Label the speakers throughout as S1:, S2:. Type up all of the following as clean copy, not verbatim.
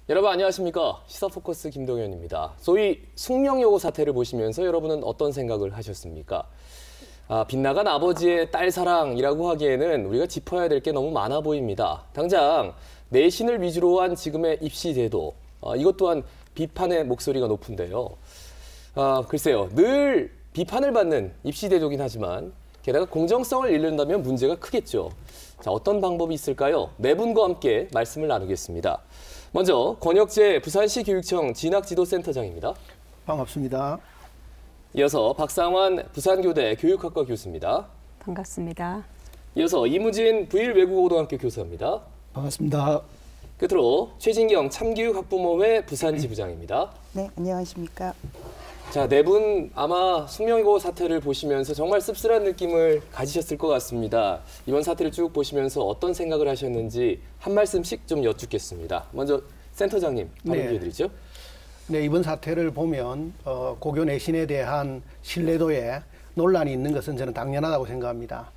S1: 여러분 안녕하십니까? 시사포커스 김동현입니다. 소위 숙명여고 사태를 보시면서 여러분은 어떤 생각을 하셨습니까? 빗나간 아버지의 딸 사랑이라고 하기에는 우리가 짚어야 될 게 너무 많아 보입니다. 당장 내신을 위주로 한 지금의 입시 제도, 이것 또한 비판의 목소리가 높은데요. 글쎄요, 늘 비판을 받는 입시 제도긴 하지만 게다가 공정성을 잃는다면 문제가 크겠죠. 자, 어떤 방법이 있을까요? 네 분과 함께 말씀을 나누겠습니다. 먼저 권혁재 부산시 교육청 진학지도센터장입니다.
S2: 반갑습니다.
S1: 이어서 박상환 부산교대 교육학과 교수입니다.
S3: 반갑습니다.
S1: 이어서 이무진 부일외국어고등학교 교수입니다.
S2: 반갑습니다.
S1: 끝으로 최진경 참교육학부모회 부산지부장입니다.
S4: 네, 안녕하십니까.
S1: 자, 네 분 아마 숙명여고 사태를 보시면서 정말 씁쓸한 느낌을 가지셨을 것 같습니다. 이번 사태를 쭉 보시면서 어떤 생각을 하셨는지 한 말씀씩 좀 여쭙겠습니다. 먼저 센터장님 발언해드리죠.
S2: 네, 이번 사태를 보면 고교 내신에 대한 신뢰도에 논란이 있는 것은 저는 당연하다고 생각합니다.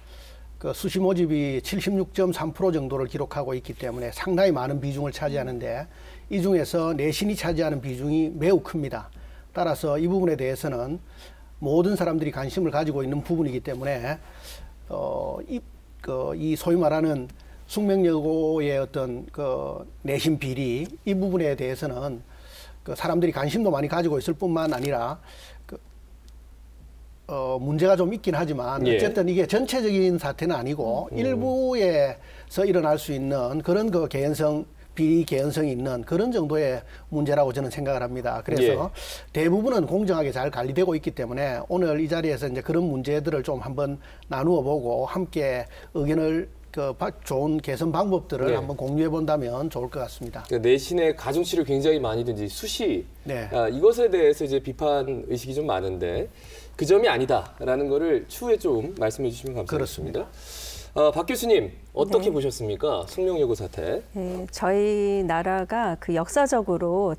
S2: 그 수시 모집이 76.3% 정도를 기록하고 있기 때문에 상당히 많은 비중을 차지하는데 이 중에서 내신이 차지하는 비중이 매우 큽니다. 따라서 이 부분에 대해서는 모든 사람들이 관심을 가지고 있는 부분이기 때문에 이 소위 말하는 숙명여고의 어떤 그 내신 비리 이 부분에 대해서는 그 사람들이 관심도 많이 가지고 있을 뿐만 아니라 문제가 좀 있긴 하지만 어쨌든 이게 전체적인 사태는 아니고 일부에서 일어날 수 있는 그런 그 비리 개연성이 있는 그런 정도의 문제라고 저는 생각을 합니다. 그래서 대부분은 공정하게 잘 관리되고 있기 때문에 오늘 이 자리에서 이제 그런 문제들을 좀 한번 나누어 보고 함께 의견을 좋은 개선 방법들을 한번 공유해 본다면 좋을 것 같습니다.
S1: 내신의 가중치를 굉장히 많이 든지 수시 이것에 대해서 이제 비판 의식이 좀 많은데 그 점이 아니다라는 거를 추후에 좀 말씀해 주시면 감사하겠습니다. 그렇습니다. 박 교수님 어떻게 보셨습니까? 숙명여고 사태.
S3: 네, 저희 나라가 그 역사적으로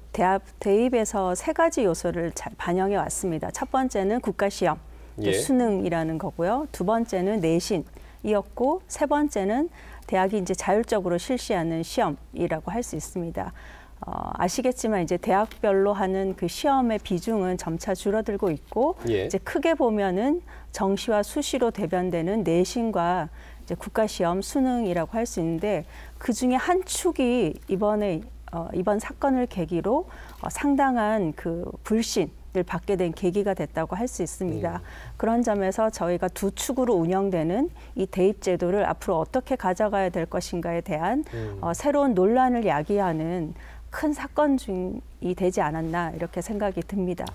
S3: 대입에서 세 가지 요소를 잘 반영해 왔습니다. 첫 번째는 국가시험, 수능이라는 거고요. 두 번째는 내신이었고 세 번째는 대학이 이제 자율적으로 실시하는 시험이라고 할 수 있습니다. 아시겠지만 이제 대학별로 하는 그 시험의 비중은 점차 줄어들고 있고 이제 크게 보면은 정시와 수시로 대변되는 내신과 이제 국가시험, 수능이라고 할 수 있는데 그 중에 한 축이 이번 사건을 계기로 상당한 그 불신을 받게 된 계기가 됐다고 할 수 있습니다. 그런 점에서 저희가 두 축으로 운영되는 이 대입 제도를 앞으로 어떻게 가져가야 될 것인가에 대한 새로운 논란을 야기하는 큰 사건 중이 되지 않았나 이렇게 생각이 듭니다.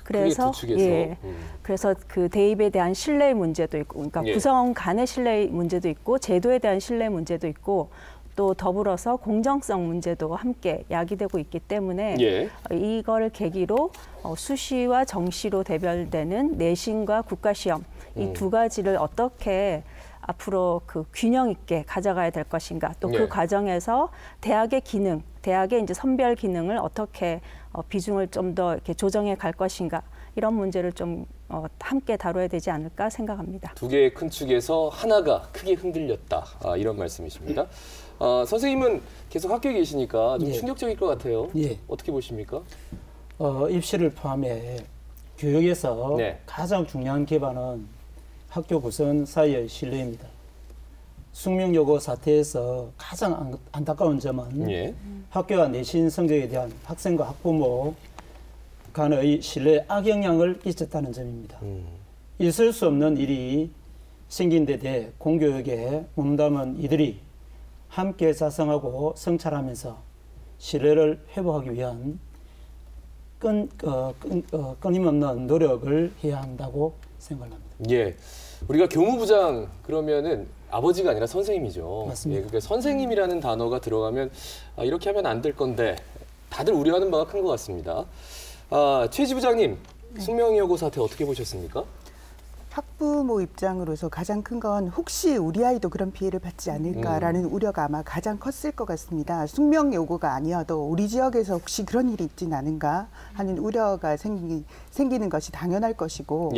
S3: 그래서 그래서 그 대입에 대한 신뢰 문제도 있고, 그러니까 구성 간의 신뢰 문제도 있고, 제도에 대한 신뢰 문제도 있고, 또 더불어서 공정성 문제도 함께 야기되고 있기 때문에 이걸 계기로 수시와 정시로 대별되는 내신과 국가시험 이 두 가지를 어떻게 앞으로 그 균형 있게 가져가야 될 것인가, 또 그 과정에서 대학의 기능, 대학의 이제 선별 기능을 어떻게 비중을 좀 더 이렇게 조정해 갈 것인가, 이런 문제를 좀 함께 다뤄야 되지 않을까 생각합니다.
S1: 두 개의 큰 축에서 하나가 크게 흔들렸다, 이런 말씀이십니다. 선생님은 계속 학교에 계시니까 좀 충격적일 것 같아요. 어떻게 보십니까?
S5: 입시를 포함해 교육에서 가장 중요한 기반은 학교 구성 사이의 신뢰입니다. 숙명여고 사태에서 가장 안타까운 점은 학교와 내신 성적에 대한 학생과 학부모 간의 신뢰에 악영향을 끼쳤다는 점입니다. 있을 수 없는 일이 생긴 데 대해 공교육에 몸담은 이들이 함께 자성하고 성찰하면서 신뢰를 회복하기 위한 끊임없는 노력을 해야 한다고 생각합니다.
S1: 우리가 교무부장 그러면은 아버지가 아니라 선생님이죠.
S5: 맞습니다.
S1: 그러니까 선생님이라는 단어가 들어가면 이렇게 하면 안 될 건데 다들 우려하는 바가 큰 것 같습니다. 최 지부장님, 숙명여고 사태 어떻게 보셨습니까?
S4: 학부모 입장으로서 가장 큰 건 혹시 우리 아이도 그런 피해를 받지 않을까라는 우려가 아마 가장 컸을 것 같습니다. 숙명여고가 아니어도 우리 지역에서 혹시 그런 일이 있진 않은가 하는 우려가 생기는 것이 당연할 것이고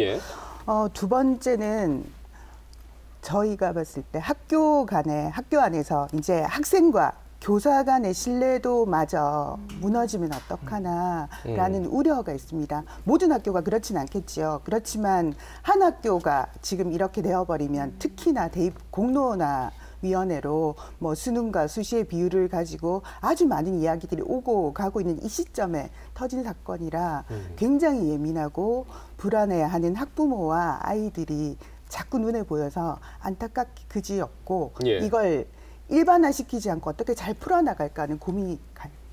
S4: 두 번째는 저희가 봤을 때 학교 안에서 이제 학생과 교사 간의 신뢰도마저 무너지면 어떡하나라는 우려가 있습니다. 모든 학교가 그렇진 않겠지요. 그렇지만 한 학교가 지금 이렇게 되어버리면 특히나 대입 공론화 위원회로 뭐 수능과 수시의 비율을 가지고 아주 많은 이야기들이 오고 가고 있는 이 시점에 터진 사건이라 굉장히 예민하고 불안해하는 학부모와 아이들이 자꾸 눈에 보여서 안타깝기 그지없고
S1: 예.
S4: 이걸 일반화시키지 않고 어떻게 잘 풀어나갈까 하는 고민이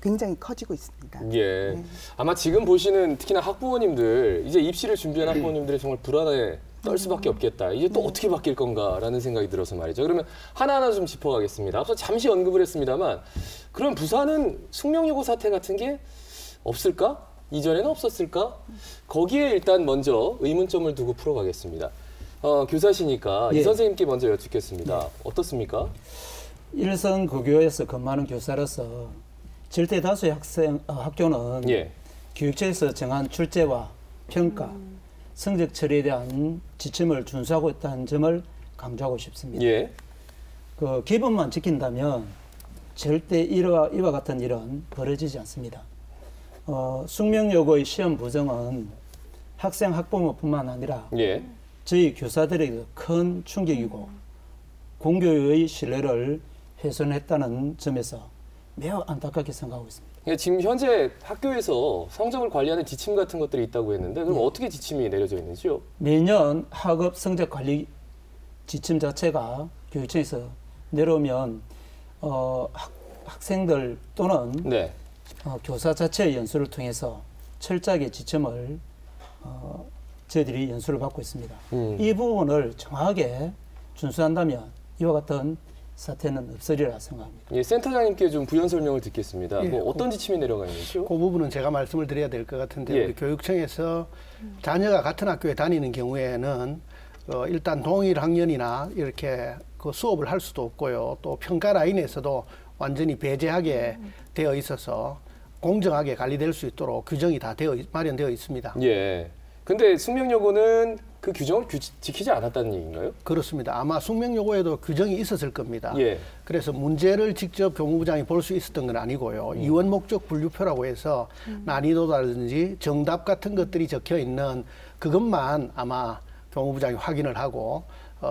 S4: 굉장히 커지고 있습니다.
S1: 예.
S4: 네.
S1: 아마 지금 보시는 특히나 학부모님들, 이제 입시를 준비한 학부모님들이 정말 불안해 떨 수밖에 없겠다. 이제 또 어떻게 바뀔 건가라는 생각이 들어서 말이죠. 그러면 하나하나 좀 짚어가겠습니다. 앞서 잠시 언급을 했습니다만, 그럼 부산은 숙명여고 사태 같은 게 없을까? 이전에는 없었을까? 거기에 일단 먼저 의문점을 두고 풀어가겠습니다. 교사시니까
S5: 예.
S1: 이 선생님께 먼저 여쭙겠습니다.
S5: 예.
S1: 어떻습니까?
S5: 일선 고교에서 근무하는 교사로서 절대 다수의 학교는
S1: 예.
S5: 교육청에서 정한 출제와 평가, 성적 처리에 대한 지침을 준수하고 있다는 점을 강조하고 싶습니다.
S1: 예.
S5: 그 기본만 지킨다면 절대 이와 같은 일은 벌어지지 않습니다. 숙명여고의 시험 부정은 학생 학부모뿐만 아니라
S1: 예.
S5: 저희 교사들에게 큰 충격이고 공교의 신뢰를 훼손했다는 점에서 매우 안타깝게 생각하고 있습니다.
S1: 지금 현재 학교에서 성적을 관리하는 지침 같은 것들이 있다고 했는데 그럼 어떻게 지침이 내려져 있는지요?
S5: 매년 학업 성적 관리 지침 자체가 교육청에서 내려오면 학생들 또는
S1: 네.
S5: 교사 자체의 연수를 통해서 철저하게 지침을 저희들이 연수를 받고 있습니다. 이 부분을 정확하게 준수한다면 이와 같은 사태는 없으리라 생각합니다.
S1: 예, 센터장님께 좀 부연 설명을 듣겠습니다.
S2: 예,
S1: 뭐 어떤 지침이 내려가 있는지요?
S2: 그 부분은 제가 말씀을 드려야 될 것 같은데
S1: 예.
S2: 우리 교육청에서 자녀가 같은 학교에 다니는 경우에는 일단 동일 학년이나 이렇게 그 수업을 할 수도 없고요. 또 평가 라인에서도 완전히 배제하게 되어 있어서 공정하게 관리될 수 있도록 규정이 다 마련되어 있습니다.
S1: 예. 근데 숙명여고는 그 규정을 지키지 않았다는 얘기인가요?
S2: 그렇습니다. 아마 숙명여고에도 규정이 있었을 겁니다.
S1: 예.
S2: 그래서 문제를 직접 교무부장이 볼 수 있었던 건 아니고요. 이원 목적 분류표라고 해서 난이도라든지 정답 같은 것들이 적혀 있는 그것만 아마 교무부장이 확인을 하고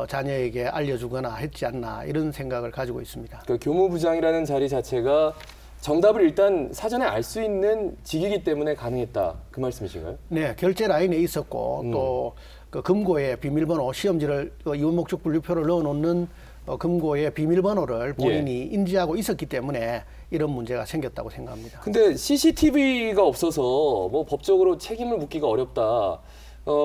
S2: 자녀에게 알려주거나 했지 않나 이런 생각을 가지고 있습니다.
S1: 그 교무부장이라는 자리 자체가 정답을 일단 사전에 알 수 있는 직이기 때문에 가능했다. 그 말씀이신가요?
S2: 네, 결제 라인에 있었고 또 그 금고에 비밀번호 시험지를 이원 목적 분류표를 넣어놓는 금고의 비밀번호를 본인이 인지하고 있었기 때문에 이런 문제가 생겼다고 생각합니다.
S1: 근데 CCTV가 없어서 뭐 법적으로 책임을 묻기가 어렵다.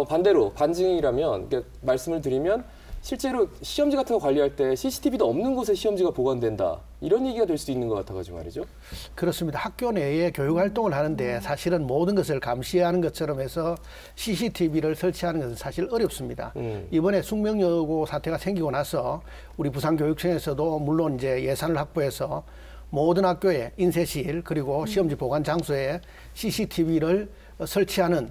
S1: 반대로 반증이라면 말씀을 드리면 실제로 시험지 같은 거 관리할 때 CCTV도 없는 곳에 시험지가 보관된다. 이런 얘기가 될 수도 있는 것 같아가지고 말이죠.
S2: 그렇습니다. 학교 내에 교육 활동을 하는데 사실은 모든 것을 감시하는 것처럼 해서 CCTV를 설치하는 것은 사실 어렵습니다. 이번에 숙명여고 사태가 생기고 나서 우리 부산교육청에서도 물론 이제 예산을 확보해서 모든 학교에 인쇄실 그리고 시험지 보관 장소에 CCTV를 설치하는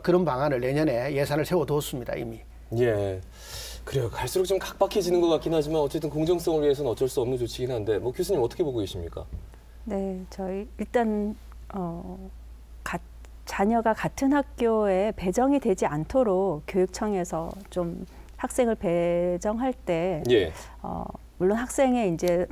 S2: 그런 방안을 내년에 예산을 세워두었습니다. 이미.
S1: 예. 그래요. 갈수록 좀 각박해지는 것 같긴 하지만 어쨌든 공정성을 위해서는 어쩔 수 없는 조치긴 한데 뭐 교수님 어떻게 보고 계십니까?
S3: 네, 저희 일단 자녀가 같은 학교에 배정이 되지 않도록 교육청에서 좀 학생을 배정할 때
S1: 예.
S3: 물론 학생의 이제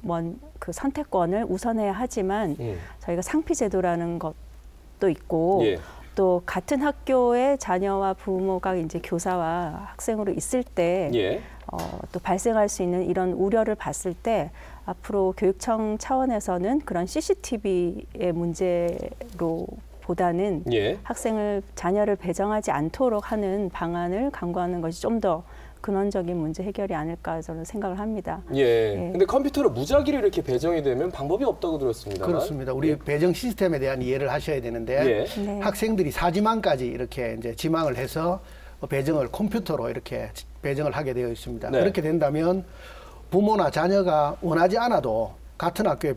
S3: 그 선택권을 우선해야 하지만 저희가 상피제도라는 것도 있고
S1: 예.
S3: 또 같은 학교에 자녀와 부모가 이제 교사와 학생으로 있을 때
S1: 예.
S3: 또 발생할 수 있는 이런 우려를 봤을 때 앞으로 교육청 차원에서는 그런 CCTV의 문제로 보다는
S1: 예.
S3: 자녀를 배정하지 않도록 하는 방안을 강구하는 것이 좀 더 근원적인 문제 해결이 아닐까 저는 생각을 합니다.
S1: 예.
S3: 예.
S1: 근데 컴퓨터로 무작위로 이렇게 배정이 되면 방법이 없다고 들었습니다.
S2: 그렇습니다. 우리 배정 시스템에 대한 이해를 하셔야 되는데
S1: 예.
S3: 네.
S2: 학생들이 사지망까지 이렇게 이제 지망을 해서 배정을 컴퓨터로 이렇게 배정을 하게 되어 있습니다.
S1: 네.
S2: 그렇게 된다면 부모나 자녀가 원하지 않아도 같은 학교에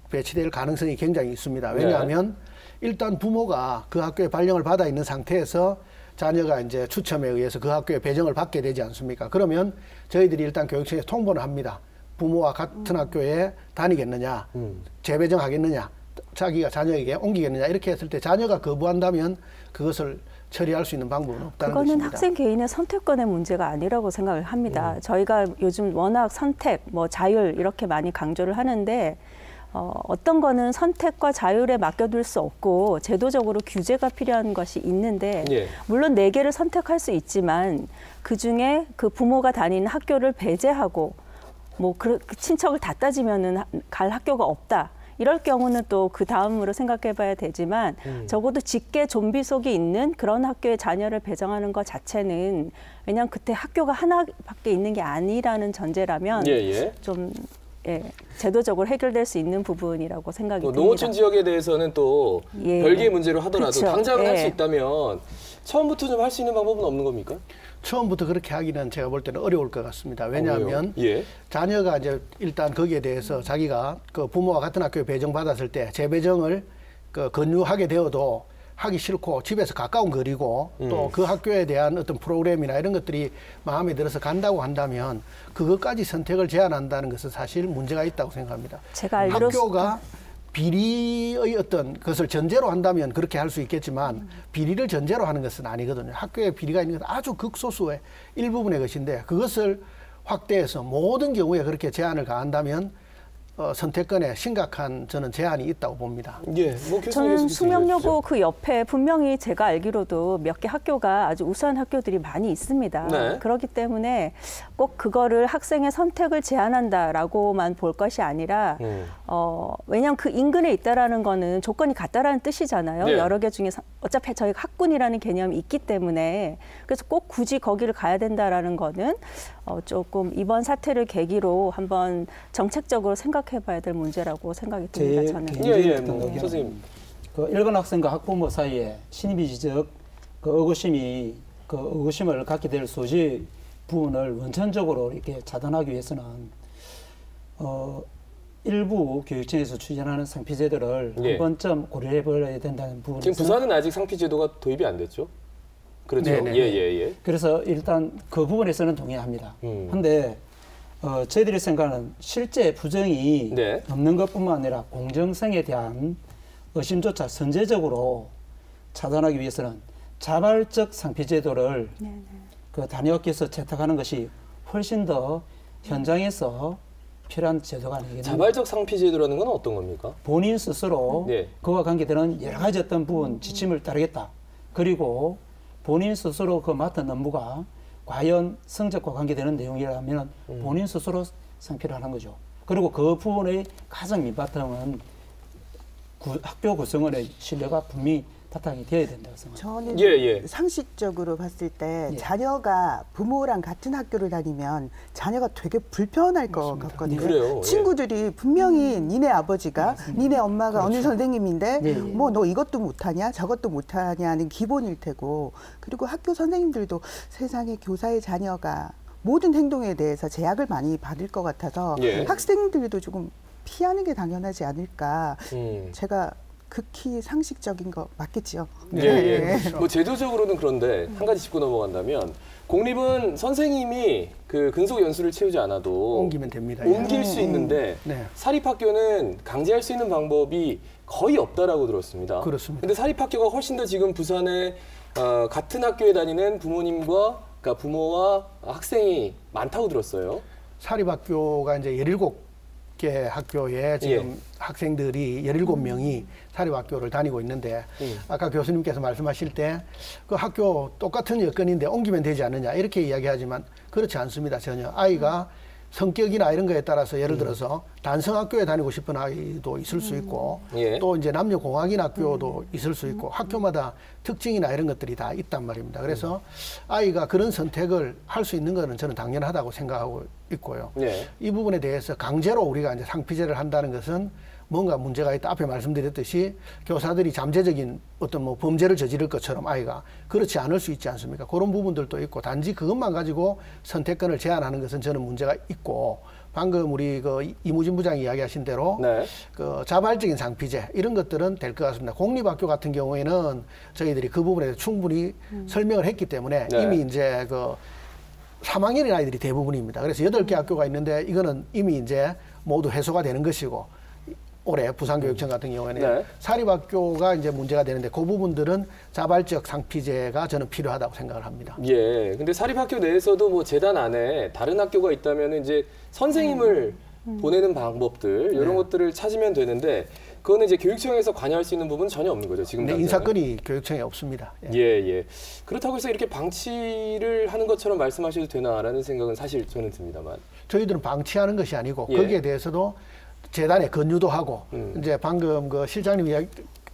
S2: 배치될 가능성이 굉장히 있습니다. 왜냐하면 일단 부모가 그 학교에 발령을 받아 있는 상태에서 자녀가 이제 추첨에 의해서 그 학교에 배정을 받게 되지 않습니까? 그러면 저희들이 일단 교육청에 통보를 합니다. 부모와 같은 학교에 다니겠느냐, 재배정하겠느냐, 자기가 자녀에게 옮기겠느냐 이렇게 했을 때 자녀가 거부한다면 그것을 처리할 수 있는 방법은 없다는
S3: 그거는
S2: 것입니다.
S3: 학생 개인의 선택권의 문제가 아니라고 생각을 합니다. 저희가 요즘 워낙 선택, 뭐 자율 이렇게 많이 강조를 하는데 어떤 거는 선택과 자율에 맡겨둘 수 없고 제도적으로 규제가 필요한 것이 있는데
S1: 예.
S3: 물론 4개를 선택할 수 있지만 그중에 그 부모가 다니는 학교를 배제하고 뭐 그 친척을 다 따지면은 갈 학교가 없다. 이럴 경우는 또 그 다음으로 생각해 봐야 되지만 적어도 직계 좀비 속에 있는 그런 학교에 자녀를 배정하는 것 자체는 왜냐하면 그때 학교가 하나밖에 있는 게 아니라는 전제라면 좀 제도적으로 해결될 수 있는 부분이라고 생각이 듭니다.
S1: 농어촌 지역에 대해서는 또 별개의 문제로 하더라도
S3: 그렇죠.
S1: 당장은 할 수 있다면 처음부터 좀 할 수 있는 방법은 없는 겁니까?
S2: 처음부터 그렇게 하기는 제가 볼 때는 어려울 것 같습니다. 왜냐하면 자녀가 이제 일단 거기에 대해서 자기가 그 부모와 같은 학교에 배정받았을 때 재배정을 권유하게 되어도 하기 싫고 집에서 가까운 거리고 또 그 학교에 대한 어떤 프로그램이나 이런 것들이 마음에 들어서 간다고 한다면 그것까지 선택을 제한한다는 것은 사실 문제가 있다고 생각합니다.
S3: 제가 알기로
S2: 학교가 비리의 어떤 것을 전제로 한다면 그렇게 할 수 있겠지만 비리를 전제로 하는 것은 아니거든요. 학교에 비리가 있는 것은 아주 극소수의 일부분의 것인데 그것을 확대해서 모든 경우에 그렇게 제한을 가한다면 선택권에 심각한 저는 제한이 있다고 봅니다.
S3: 저는 숙명여고 그 옆에 분명히 제가 알기로도 몇 개 학교가 아주 우수한 학교들이 많이 있습니다. 그렇기 때문에 꼭 그거를 학생의 선택을 제한한다라고만 볼 것이 아니라 왜냐하면 그 인근에 있다라는 거는 조건이 같다라는 뜻이잖아요. 여러 개 중에 어차피 저희가 학군이라는 개념이 있기 때문에 그래서 꼭 굳이 거기를 가야 된다라는 거는 조금 이번 사태를 계기로 한번 정책적으로 생각해봐야 될 문제라고 생각이 듭니다. 저는.
S1: 선생님.
S5: 그 일반 학생과 학부모 사이에 신비지적 의구심을 갖게 될 소지 부분을 원천적으로 이렇게 차단하기 위해서는 일부 교육청에서 추진하는 상피제도를 한 번쯤 고려해봐야 된다는 부분에서
S1: 지금 부산은 아직 상피제도가 도입이 안 됐죠? 그렇죠.
S5: 그래서 일단 그 부분에서는 동의합니다. 그런데 저희들이 생각하는 실제 부정이 없는 것뿐만 아니라 공정성에 대한 의심조차 선제적으로 차단하기 위해서는 자발적 상피제도를 그 단위학교에서 채택하는 것이 훨씬 더 현장에서 필요한 제도가 아니겠습니까?
S1: 자발적 상피제도라는 건 어떤 겁니까?
S5: 본인 스스로 그와 관계되는 여러 가지 어떤 부분 지침을 따르겠다. 그리고 본인 스스로 그 맡은 업무가 과연 성적과 관계되는 내용이라면 본인 스스로 상피를 하는 거죠. 그리고 그 부분의 가장 밑바탕은 학교 구성원의 신뢰가 분명히 바탕이 되어야 된다고 생각합니다.
S4: 저는 상식적으로 봤을 때 자녀가 부모랑 같은 학교를 다니면 자녀가 되게 불편할 것 같거든요. 친구들이 분명히 니네 아버지가 니네 엄마가 어느 선생님인데 뭐 너 이것도 못하냐 저것도 못하냐는 기본일 테고 그리고 학교 선생님들도 세상에 교사의 자녀가 모든 행동에 대해서 제약을 많이 받을 것 같아서 학생들도 조금 피하는 게 당연하지 않을까. 제가 극히 상식적인 거 맞겠죠.
S1: 뭐 제도적으로는 그런데 한 가지 짚고 넘어간다면 공립은 선생님이 그 근속 연수를 채우지 않아도
S2: 옮기면 됩니다.
S1: 옮길 수 있는데 사립학교는 강제할 수 있는 방법이 거의 없다라고 들었습니다.
S2: 그렇습니다.
S1: 근데 사립학교가 훨씬 더 지금 부산에 같은 학교에 다니는 부모님과 그러니까 부모와 학생이 많다고 들었어요.
S2: 사립학교가 이제 17개 학교에 지금 학생들이 17명이 사립학교를 다니고 있는데 아까 교수님께서 말씀하실 때 그 학교 똑같은 여건인데 옮기면 되지 않느냐 이렇게 이야기하지만 그렇지 않습니다. 전혀. 아이가 성격이나 이런 거에 따라서 예를 들어서 단성학교에 다니고 싶은 아이도 있을 수 있고 또 이제 남녀공학인 학교도 있을 수 있고 학교마다 특징이나 이런 것들이 다 있단 말입니다. 그래서 아이가 그런 선택을 할 수 있는 거는 저는 당연하다고 생각하고 있고요. 이 부분에 대해서 강제로 우리가 이제 상피제를 한다는 것은 뭔가 문제가 있다. 앞에 말씀드렸듯이 교사들이 잠재적인 어떤 뭐 범죄를 저지를 것처럼 아이가 그렇지 않을 수 있지 않습니까? 그런 부분들도 있고 단지 그것만 가지고 선택권을 제한하는 것은 저는 문제가 있고 방금 우리 그 이무진 부장이 이야기하신 대로 그 자발적인 상피제 이런 것들은 될 것 같습니다. 공립학교 같은 경우에는 저희들이 그 부분에 충분히 설명을 했기 때문에 이미 이제 그 3학년인 아이들이 대부분입니다. 그래서 8개 학교가 있는데 이거는 이미 이제 모두 해소가 되는 것이고 올해 부산교육청 같은 경우에는
S1: 네.
S2: 사립학교가 이제 문제가 되는데 그 부분들은 자발적 상피제가 저는 필요하다고 생각을 합니다.
S1: 예. 근데 사립학교 내에서도 뭐 재단 안에 다른 학교가 있다면 이제 선생님을 보내는 방법들 이런 것들을 찾으면 되는데 그거는 이제 교육청에서 관여할 수 있는 부분은 전혀 없는 거죠. 지금
S2: 네,
S1: 당장은.
S2: 인사권이 교육청에 없습니다.
S1: 예, 예. 그렇다고 해서 이렇게 방치를 하는 것처럼 말씀하셔도 되나라는 생각은 사실 저는 듭니다만.
S2: 저희들은 방치하는 것이 아니고
S1: 예.
S2: 거기에 대해서도 재단에 건유도 하고 이제 방금 그 실장님 이야기,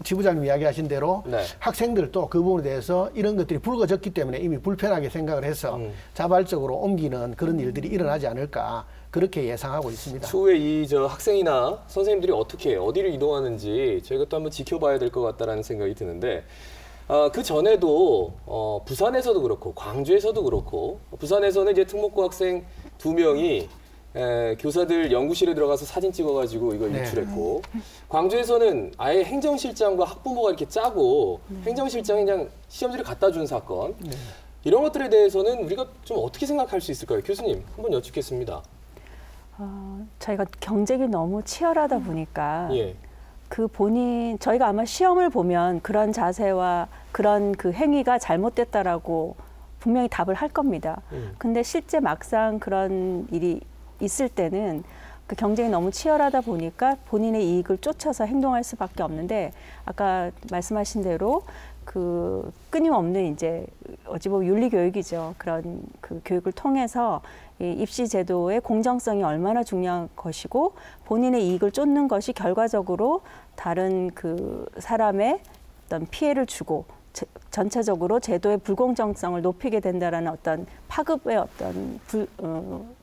S2: 지부장님 이야기하신 대로
S1: 네.
S2: 학생들도 그 부분에 대해서 이런 것들이 불거졌기 때문에 이미 불편하게 생각을 해서 자발적으로 옮기는 그런 일들이 일어나지 않을까 그렇게 예상하고 있습니다.
S1: 추후에 이 저 학생이나 선생님들이 어떻게 어디를 이동하는지 저희가 또 한번 지켜봐야 될 것 같다라는 생각이 드는데 그 전에도 부산에서도 그렇고 광주에서도 그렇고 부산에서는 이제 특목고 학생 2명이 교사들 연구실에 들어가서 사진 찍어가지고 이걸
S2: 네.
S1: 유출했고 광주에서는 아예 행정실장과 학부모가 이렇게 짜고 행정실장이 그냥 시험지를 갖다 준 사건 이런 것들에 대해서는 우리가 좀 어떻게 생각할 수 있을까요? 교수님 한번 여쭙겠습니다.
S3: 저희가 경쟁이 너무 치열하다 보니까
S1: 예.
S3: 저희가 아마 시험을 보면 그런 자세와 그런 그 행위가 잘못됐다라고 분명히 답을 할 겁니다. 근데 실제 막상 그런 일이 있을 때는 그 경쟁이 너무 치열하다 보니까 본인의 이익을 쫓아서 행동할 수밖에 없는데 아까 말씀하신 대로 그 끊임없는 이제 어찌 보면 윤리 교육이죠. 그런 그 교육을 통해서 이 입시 제도의 공정성이 얼마나 중요한 것이고 본인의 이익을 쫓는 것이 결과적으로 다른 그 사람의 어떤 피해를 주고 전체적으로 제도의 불공정성을 높이게 된다라는 어떤 파급의 어떤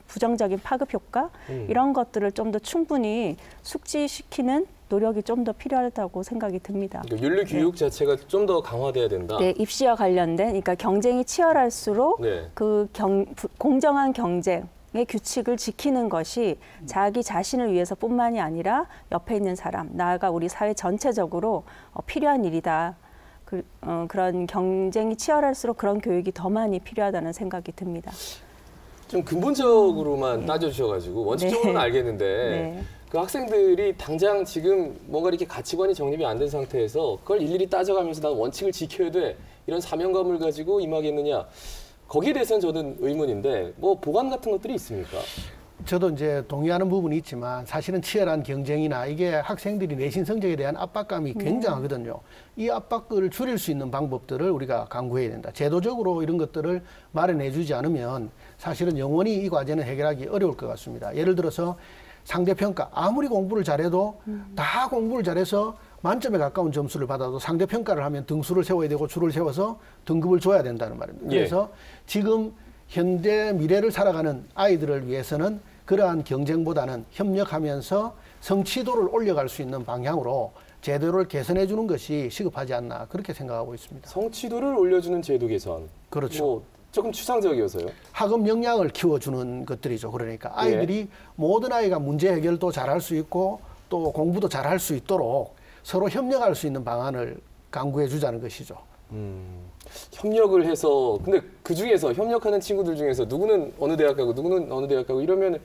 S3: 부정적인 파급 효과 이런 것들을 좀 더 충분히 숙지시키는 노력이 좀 더 필요하다고 생각이 듭니다.
S1: 그러니까 윤리 교육 자체가 좀 더 강화돼야 된다.
S3: 네, 입시와 관련된 그러니까 경쟁이 치열할수록
S1: 네.
S3: 그 공정한 경쟁의 규칙을 지키는 것이 자기 자신을 위해서뿐만이 아니라 옆에 있는 사람, 나아가 우리 사회 전체적으로 필요한 일이다. 그런 경쟁이 치열할수록 그런 교육이 더 많이 필요하다는 생각이 듭니다.
S1: 좀 근본적으로만 따져주셔가지고 원칙적으로는
S3: 네.
S1: 알겠는데
S3: 네.
S1: 그 학생들이 당장 지금 뭔가 이렇게 가치관이 정립이 안 된 상태에서 그걸 일일이 따져가면서 난 원칙을 지켜야 돼 이런 사명감을 가지고 임하겠느냐 거기에 대해서는 저는 의문인데 뭐 보관 같은 것들이 있습니까?
S2: 저도 이제 동의하는 부분이 있지만 사실은 치열한 경쟁이나 이게 학생들이 내신 성적에 대한 압박감이 굉장하거든요. 이 압박을 줄일 수 있는 방법들을 우리가 강구해야 된다. 제도적으로 이런 것들을 마련해 주지 않으면 사실은 영원히 이 과제는 해결하기 어려울 것 같습니다. 예를 들어서 상대평가, 아무리 공부를 잘해도 다 공부를 잘해서 만점에 가까운 점수를 받아도 상대평가를 하면 등수를 세워야 되고 줄을 세워서 등급을 줘야 된다는 말입니다. 그래서 지금 현대 미래를 살아가는 아이들을 위해서는 그러한 경쟁보다는 협력하면서 성취도를 올려갈 수 있는 방향으로 제도를 개선해 주는 것이 시급하지 않나 그렇게 생각하고 있습니다.
S1: 성취도를 올려주는 제도 개선.
S2: 그렇죠.
S1: 뭐 조금 추상적이어서요.
S2: 학업 역량을 키워주는 것들이죠. 그러니까 아이들이 모든 아이가 문제 해결도 잘할 수 있고 또 공부도 잘할 수 있도록 서로 협력할 수 있는 방안을 강구해 주자는 것이죠.
S1: 협력을 해서 근데 그 중에서 협력하는 친구들 중에서 누구는 어느 대학 가고 누구는 어느 대학 가고 이러면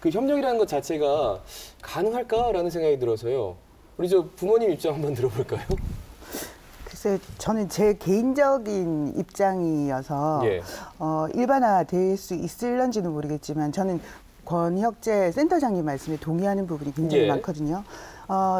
S1: 그 협력이라는 것 자체가 가능할까라는 생각이 들어서요. 우리 저 부모님 입장 한번 들어볼까요?
S4: 글쎄, 저는 제 개인적인 입장이어서
S1: 예.
S4: 일반화될 수 있을런지는 모르겠지만 저는 권혁재 센터장님 말씀에 동의하는 부분이 굉장히
S1: 예.
S4: 많거든요.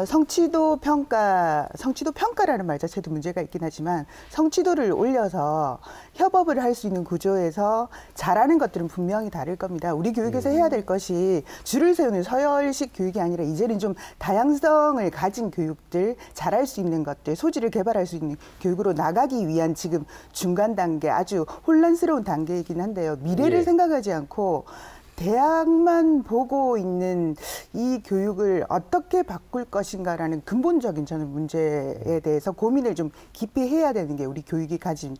S4: 성취도 평가라는 말 자체도 문제가 있긴 하지만 성취도를 올려서 협업을 할 수 있는 구조에서 잘하는 것들은 분명히 다를 겁니다. 우리 교육에서 해야 될 것이 줄을 세우는 서열식 교육이 아니라 이제는 좀 다양성을 가진 교육들, 잘할 수 있는 것들, 소질을 개발할 수 있는 교육으로 나가기 위한 지금 중간 단계, 아주 혼란스러운 단계이긴 한데요. 미래를
S1: 예.
S4: 생각하지 않고 대학만 보고 있는 이 교육을 어떻게 바꿀 것인가라는 근본적인 저는 문제에 대해서 고민을 좀 깊이 해야 되는 게 우리 교육이 가진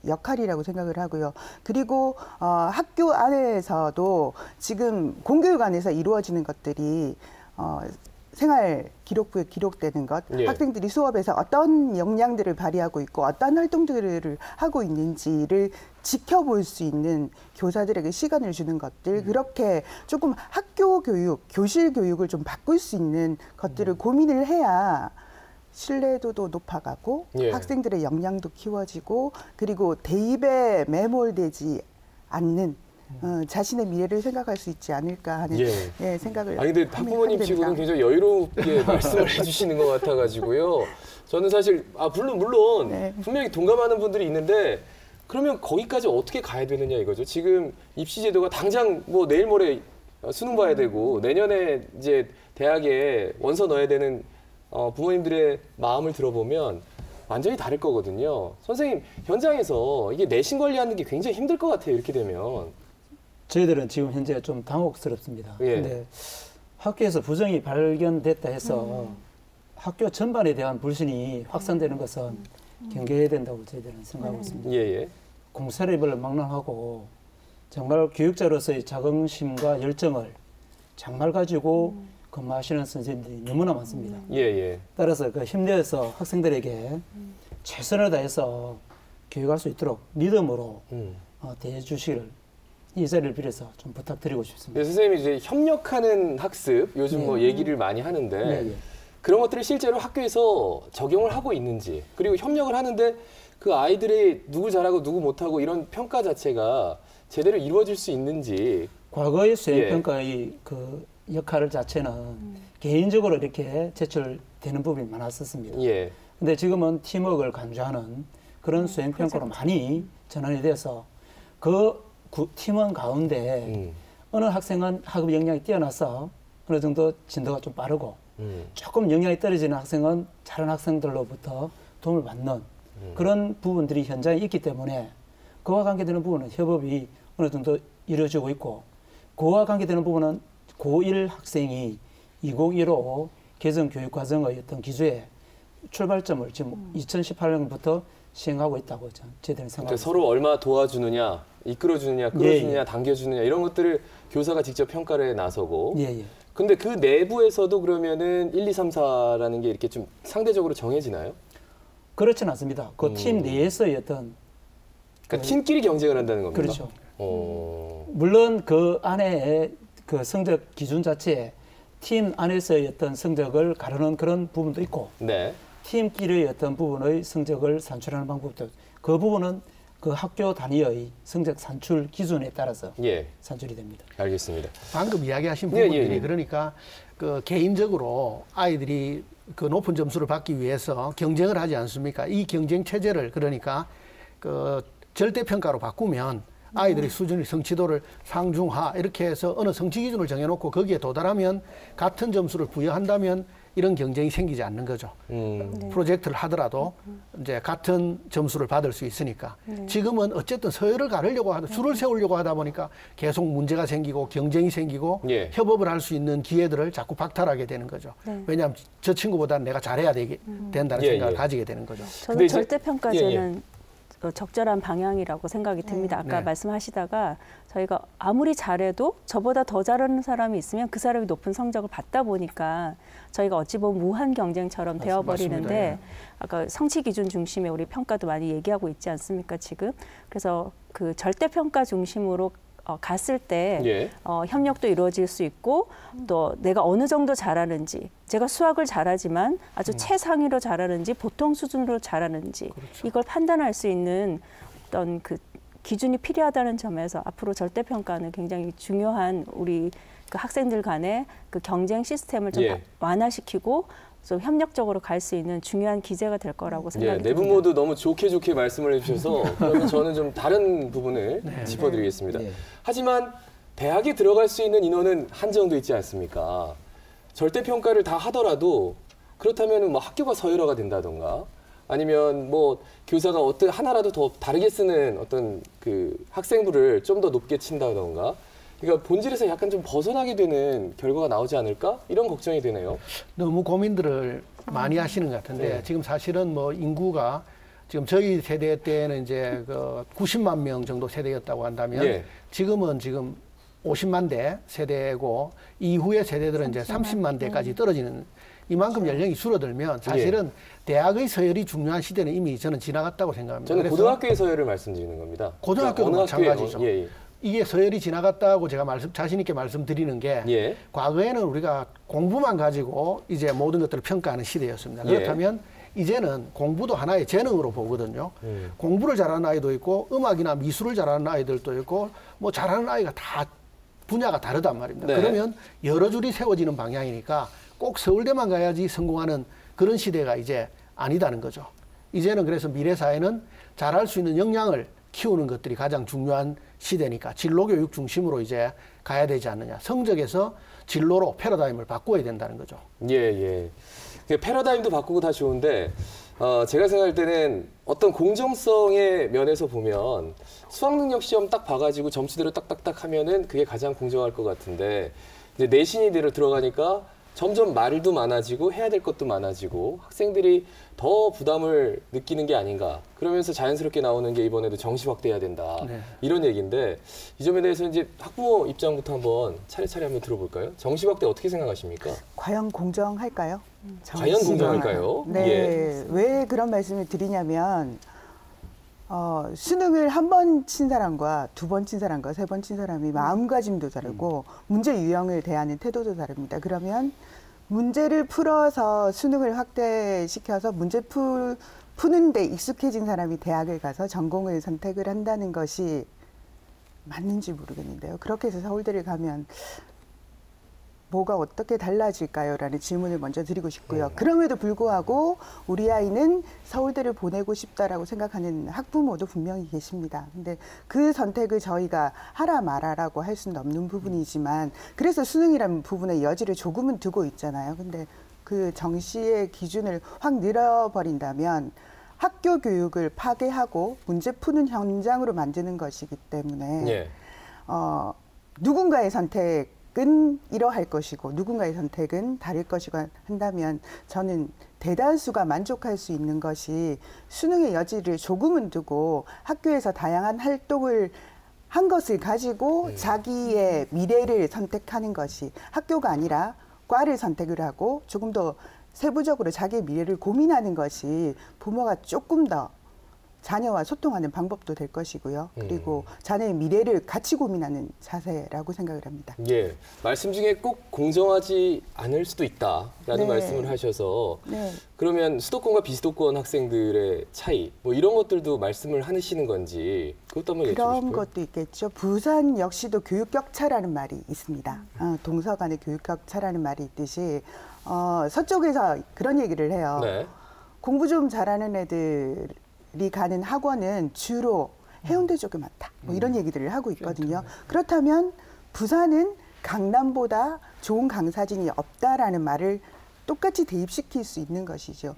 S4: 역할이라고 생각을 하고요. 그리고 학교 안에서도 지금 공교육 안에서 이루어지는 것들이 생활 기록부에 기록되는 것,
S1: 예.
S4: 학생들이 수업에서 어떤 역량들을 발휘하고 있고 어떤 활동들을 하고 있는지를 지켜볼 수 있는 교사들에게 시간을 주는 것들, 그렇게 조금 학교 교육, 교실 교육을 좀 바꿀 수 있는 것들을 고민을 해야 신뢰도도 높아가고
S1: 예.
S4: 학생들의 역량도 키워지고, 그리고 대입에 매몰되지 않는 자신의 미래를 생각할 수 있지 않을까 하는
S1: 예.
S4: 생각을
S1: 아니 근데 학부모님 치고는 굉장히 여유롭게 말씀을 해주시는 것 같아가지고요. 저는 사실 물론
S4: 네.
S1: 분명히 동감하는 분들이 있는데 그러면 거기까지 어떻게 가야 되느냐 이거죠. 지금 입시 제도가 당장 뭐 내일 모레 수능 봐야 되고 내년에 이제 대학에 원서 넣어야 되는 부모님들의 마음을 들어보면 완전히 다를 거거든요. 선생님 현장에서 이게 내신 관리하는 게 굉장히 힘들 것 같아요. 이렇게 되면.
S5: 저희들은 지금 현재 좀 당혹스럽습니다.
S1: 예.
S5: 근데 학교에서 부정이 발견됐다 해서 학교 전반에 대한 불신이 확산되는 것은 경계해야 된다고 저희들은 생각하고 있습니다.
S1: 예.
S5: 공사립을 망라하고 정말 교육자로서의 자긍심과 열정을 정말 가지고 근무하시는 선생님들이 너무나 많습니다.
S1: 예.
S5: 따라서 그 힘내서 학생들에게 최선을 다해서 교육할 수 있도록 믿음으로 대해주시기를 이 자리를 빌어서 좀 부탁드리고 싶습니다.
S1: 네, 선생님이 이제 협력하는 학습 요즘 뭐 얘기를 많이 하는데
S5: 네.
S1: 그런 것들을 실제로 학교에서 적용을 하고 있는지, 그리고 협력을 하는데 그 아이들이 누구 잘하고 누구 못하고 이런 평가 자체가 제대로 이루어질 수 있는지.
S5: 과거의 수행평가의 그 역할 자체는 개인적으로 이렇게 제출되는 부분이 많았었습니다.
S1: 예.
S5: 근데 지금은 팀워크를 강조하는 그런 수행평가로 많이 전환이 돼서 그 팀원 가운데 어느 학생은 학업 역량이 뛰어나서 어느 정도 진도가 좀 빠르고 조금 역량이 떨어지는 학생은 다른 학생들로부터 도움을 받는 그런 부분들이 현장에 있기 때문에 그와 관계되는 부분은 협업이 어느 정도 이루어지고 있고, 그와 관계되는 부분은 고1 학생이 2015 개정교육과정의 어떤 기조에 출발점을 지금 2018년부터 시행하고 있다고 저희들은 생각합니다.
S1: 그러니까 서로 얼마 도와주느냐, 이끌어주느냐, 끌어주느냐, 당겨주느냐 이런 것들을 교사가 직접 평가를 나서고.
S5: 예.
S1: 근데 그 내부에서도 그러면은 1, 2, 3, 4라는 게 이렇게 좀 상대적으로 정해지나요?
S5: 그렇지는 않습니다. 그 팀 내에서의 어떤
S1: 그러니까 팀끼리 경쟁을 한다는 겁니까?
S5: 그렇죠.
S1: 물론
S5: 그 안에 그 성적 기준 자체에 팀 안에서의 어떤 성적을 가르는 그런 부분도 있고,
S1: 네.
S5: 팀끼리의 어떤 부분의 성적을 산출하는 방법도, 그 부분은 그 학교 단위의 성적 산출 기준에 따라서 산출이 됩니다.
S1: 알겠습니다.
S2: 방금 이야기하신 부분들이
S1: 예.
S2: 그러니까 그 개인적으로 아이들이 그 높은 점수를 받기 위해서 경쟁을 하지 않습니까? 이 경쟁 체제를 그러니까 그 절대평가로 바꾸면 아이들의 수준의 성취도를 상중하 이렇게 해서 어느 성취 기준을 정해놓고 거기에 도달하면 같은 점수를 부여한다면 이런 경쟁이 생기지 않는 거죠. 프로젝트를 하더라도 이제 같은 점수를 받을 수 있으니까. 지금은 어쨌든 서열을 가르려고 하다, 줄을 세우려고 하다 보니까 계속 문제가 생기고 경쟁이 생기고 협업을 할 수 있는 기회들을 자꾸 박탈하게 되는 거죠. 왜냐하면 저 친구보다는 내가 잘해야 된다는 생각을 가지게 되는 거죠.
S3: 저는 절대평가제는 적절한 방향이라고 생각이 듭니다. 아까
S2: 네.
S3: 말씀하시다가 저희가 아무리 잘해도 저보다 더 잘하는 사람이 있으면 그 사람이 높은 성적을 받다 보니까 저희가 어찌 보면 무한 경쟁처럼 되어버리는데,
S2: 네.
S3: 아까 성취 기준 중심의 우리 평가도 많이 얘기하고 있지 않습니까, 지금? 그래서 그 절대평가 중심으로 갔을 때 협력도 이루어질 수 있고, 또 내가 어느 정도 잘하는지, 제가 수학을 잘하지만 아주 최상위로 잘하는지 보통 수준으로 잘하는지 이걸 판단할 수 있는 어떤 그 기준이 필요하다는 점에서 앞으로 절대평가는 굉장히 중요한 우리 그 학생들 간의 그 경쟁 시스템을 좀 완화시키고 좀 협력적으로 갈 수 있는 중요한 기제가 될 거라고 생각이 듭니다.
S1: 네 분 모두 너무 좋게 말씀을 해주셔서 그러면 저는 좀 다른 부분을 짚어드리겠습니다. 하지만 대학에 들어갈 수 있는 인원은 한정돼 있지 않습니까? 절대평가를 다 하더라도 그렇다면 뭐 학교가 서열화가 된다던가 아니면 뭐 교사가 어떤 하나라도 더 다르게 쓰는 어떤 그 학생부를 좀 더 높게 친다던가, 그러니까 본질에서 약간 좀 벗어나게 되는 결과가 나오지 않을까? 이런 걱정이 되네요.
S2: 너무 고민들을 많이 하시는 것 같은데 지금 사실은 뭐 인구가 지금 저희 세대 때는 이제 그 90만 명 정도 세대였다고 한다면 지금은 지금 50만 대 세대고 이후의 세대들은 이제 30만 대까지 떨어지는 이만큼 연령이 줄어들면 사실은 대학의 서열이 중요한 시대는 이미 저는 지나갔다고 생각합니다.
S1: 저는 고등학교의 서열을 말씀드리는 겁니다.
S2: 고등학교도 마찬가지죠.
S1: 예.
S2: 이게 서열이 지나갔다고 제가 자신 있게 말씀드리는 게 과거에는 우리가 공부만 가지고 이제 모든 것들을 평가하는 시대였습니다. 그렇다면 이제는 공부도 하나의 재능으로 보거든요. 공부를 잘하는 아이도 있고 음악이나 미술을 잘하는 아이들도 있고 뭐 잘하는 아이가 다 분야가 다르단 말입니다. 그러면 여러 줄이 세워지는 방향이니까 꼭 서울대만 가야지 성공하는 그런 시대가 이제 아니다는 거죠. 이제는 그래서 미래 사회는 잘할 수 있는 역량을 키우는 것들이 가장 중요한 시대니까 진로교육 중심으로 이제 가야 되지 않느냐. 성적에서 진로로 패러다임을 바꿔야 된다는 거죠.
S1: 예. 패러다임도 바꾸고 다 좋은데 제가 생각할 때는 어떤 공정성의 면에서 보면 수학능력 시험 딱 봐가지고 점수대로 딱딱딱 하면은 그게 가장 공정할 것 같은데 이제 내신이 들어가니까 점점 말도 많아지고 해야 될 것도 많아지고 학생들이 더 부담을 느끼는 게 아닌가. 그러면서 자연스럽게 나오는 게 이번에도 정시 확대해야 된다. 이런 얘기인데 이 점에 대해서 이제 학부모 입장부터 한번 차례차례 한번 들어볼까요? 정시 확대 어떻게 생각하십니까?
S4: 과연 공정할까요?
S1: 과연 공정할까요?
S4: 네. 왜 그런 말씀을 드리냐면 수능을 한 번 친 사람과 두 번 친 사람과 세 번 친 사람이 마음가짐도 다르고 문제 유형을 대하는 태도도 다릅니다. 그러면 문제를 풀어서 수능을 확대시켜서 문제 푸는데 익숙해진 사람이 대학을 가서 전공을 선택을 한다는 것이 맞는지 모르겠는데요. 그렇게 해서 서울대를 가면 뭐가 어떻게 달라질까요? 라는 질문을 먼저 드리고 싶고요. 그럼에도 불구하고 우리 아이는 서울대를 보내고 싶다라고 생각하는 학부모도 분명히 계십니다. 근데 그 선택을 저희가 하라 말아라고 할 수는 없는 부분이지만 그래서 수능이라는 부분에 여지를 조금은 두고 있잖아요. 근데 그 정시의 기준을 확 늘어버린다면 학교 교육을 파괴하고 문제 푸는 현장으로 만드는 것이기 때문에 누군가의 선택은 이러할 것이고 누군가의 선택은 다를 것이고 한다면 저는 대다수가 만족할 수 있는 것이 수능의 여지를 조금은 두고 학교에서 다양한 활동을 한 것을 가지고 자기의 미래를 선택하는 것이 학교가 아니라 과를 선택을 하고 조금 더 세부적으로 자기의 미래를 고민하는 것이 부모가 조금 더 자녀와 소통하는 방법도 될 것이고요. 그리고 자녀의 미래를 같이 고민하는 자세라고 생각을 합니다.
S1: 예, 말씀 중에 꼭 공정하지 않을 수도 있다라는 말씀을 하셔서 그러면 수도권과 비수도권 학생들의 차이 뭐 이런 것들도 말씀을 하시는 건지 그것도 한번 여쭤보고 싶어요.
S4: 그런 것도 있겠죠. 부산 역시도 교육 격차라는 말이 있습니다. 동서 간의 교육 격차라는 말이 있듯이 서쪽에서 그런 얘기를 해요. 공부 좀 잘하는 애들이 가는 학원은 주로 해운대 쪽에 많다. 뭐 이런 얘기들을 하고 있거든요. 그렇다면 부산은 강남보다 좋은 강사진이 없다라는 말을 똑같이 대입시킬 수 있는 것이죠.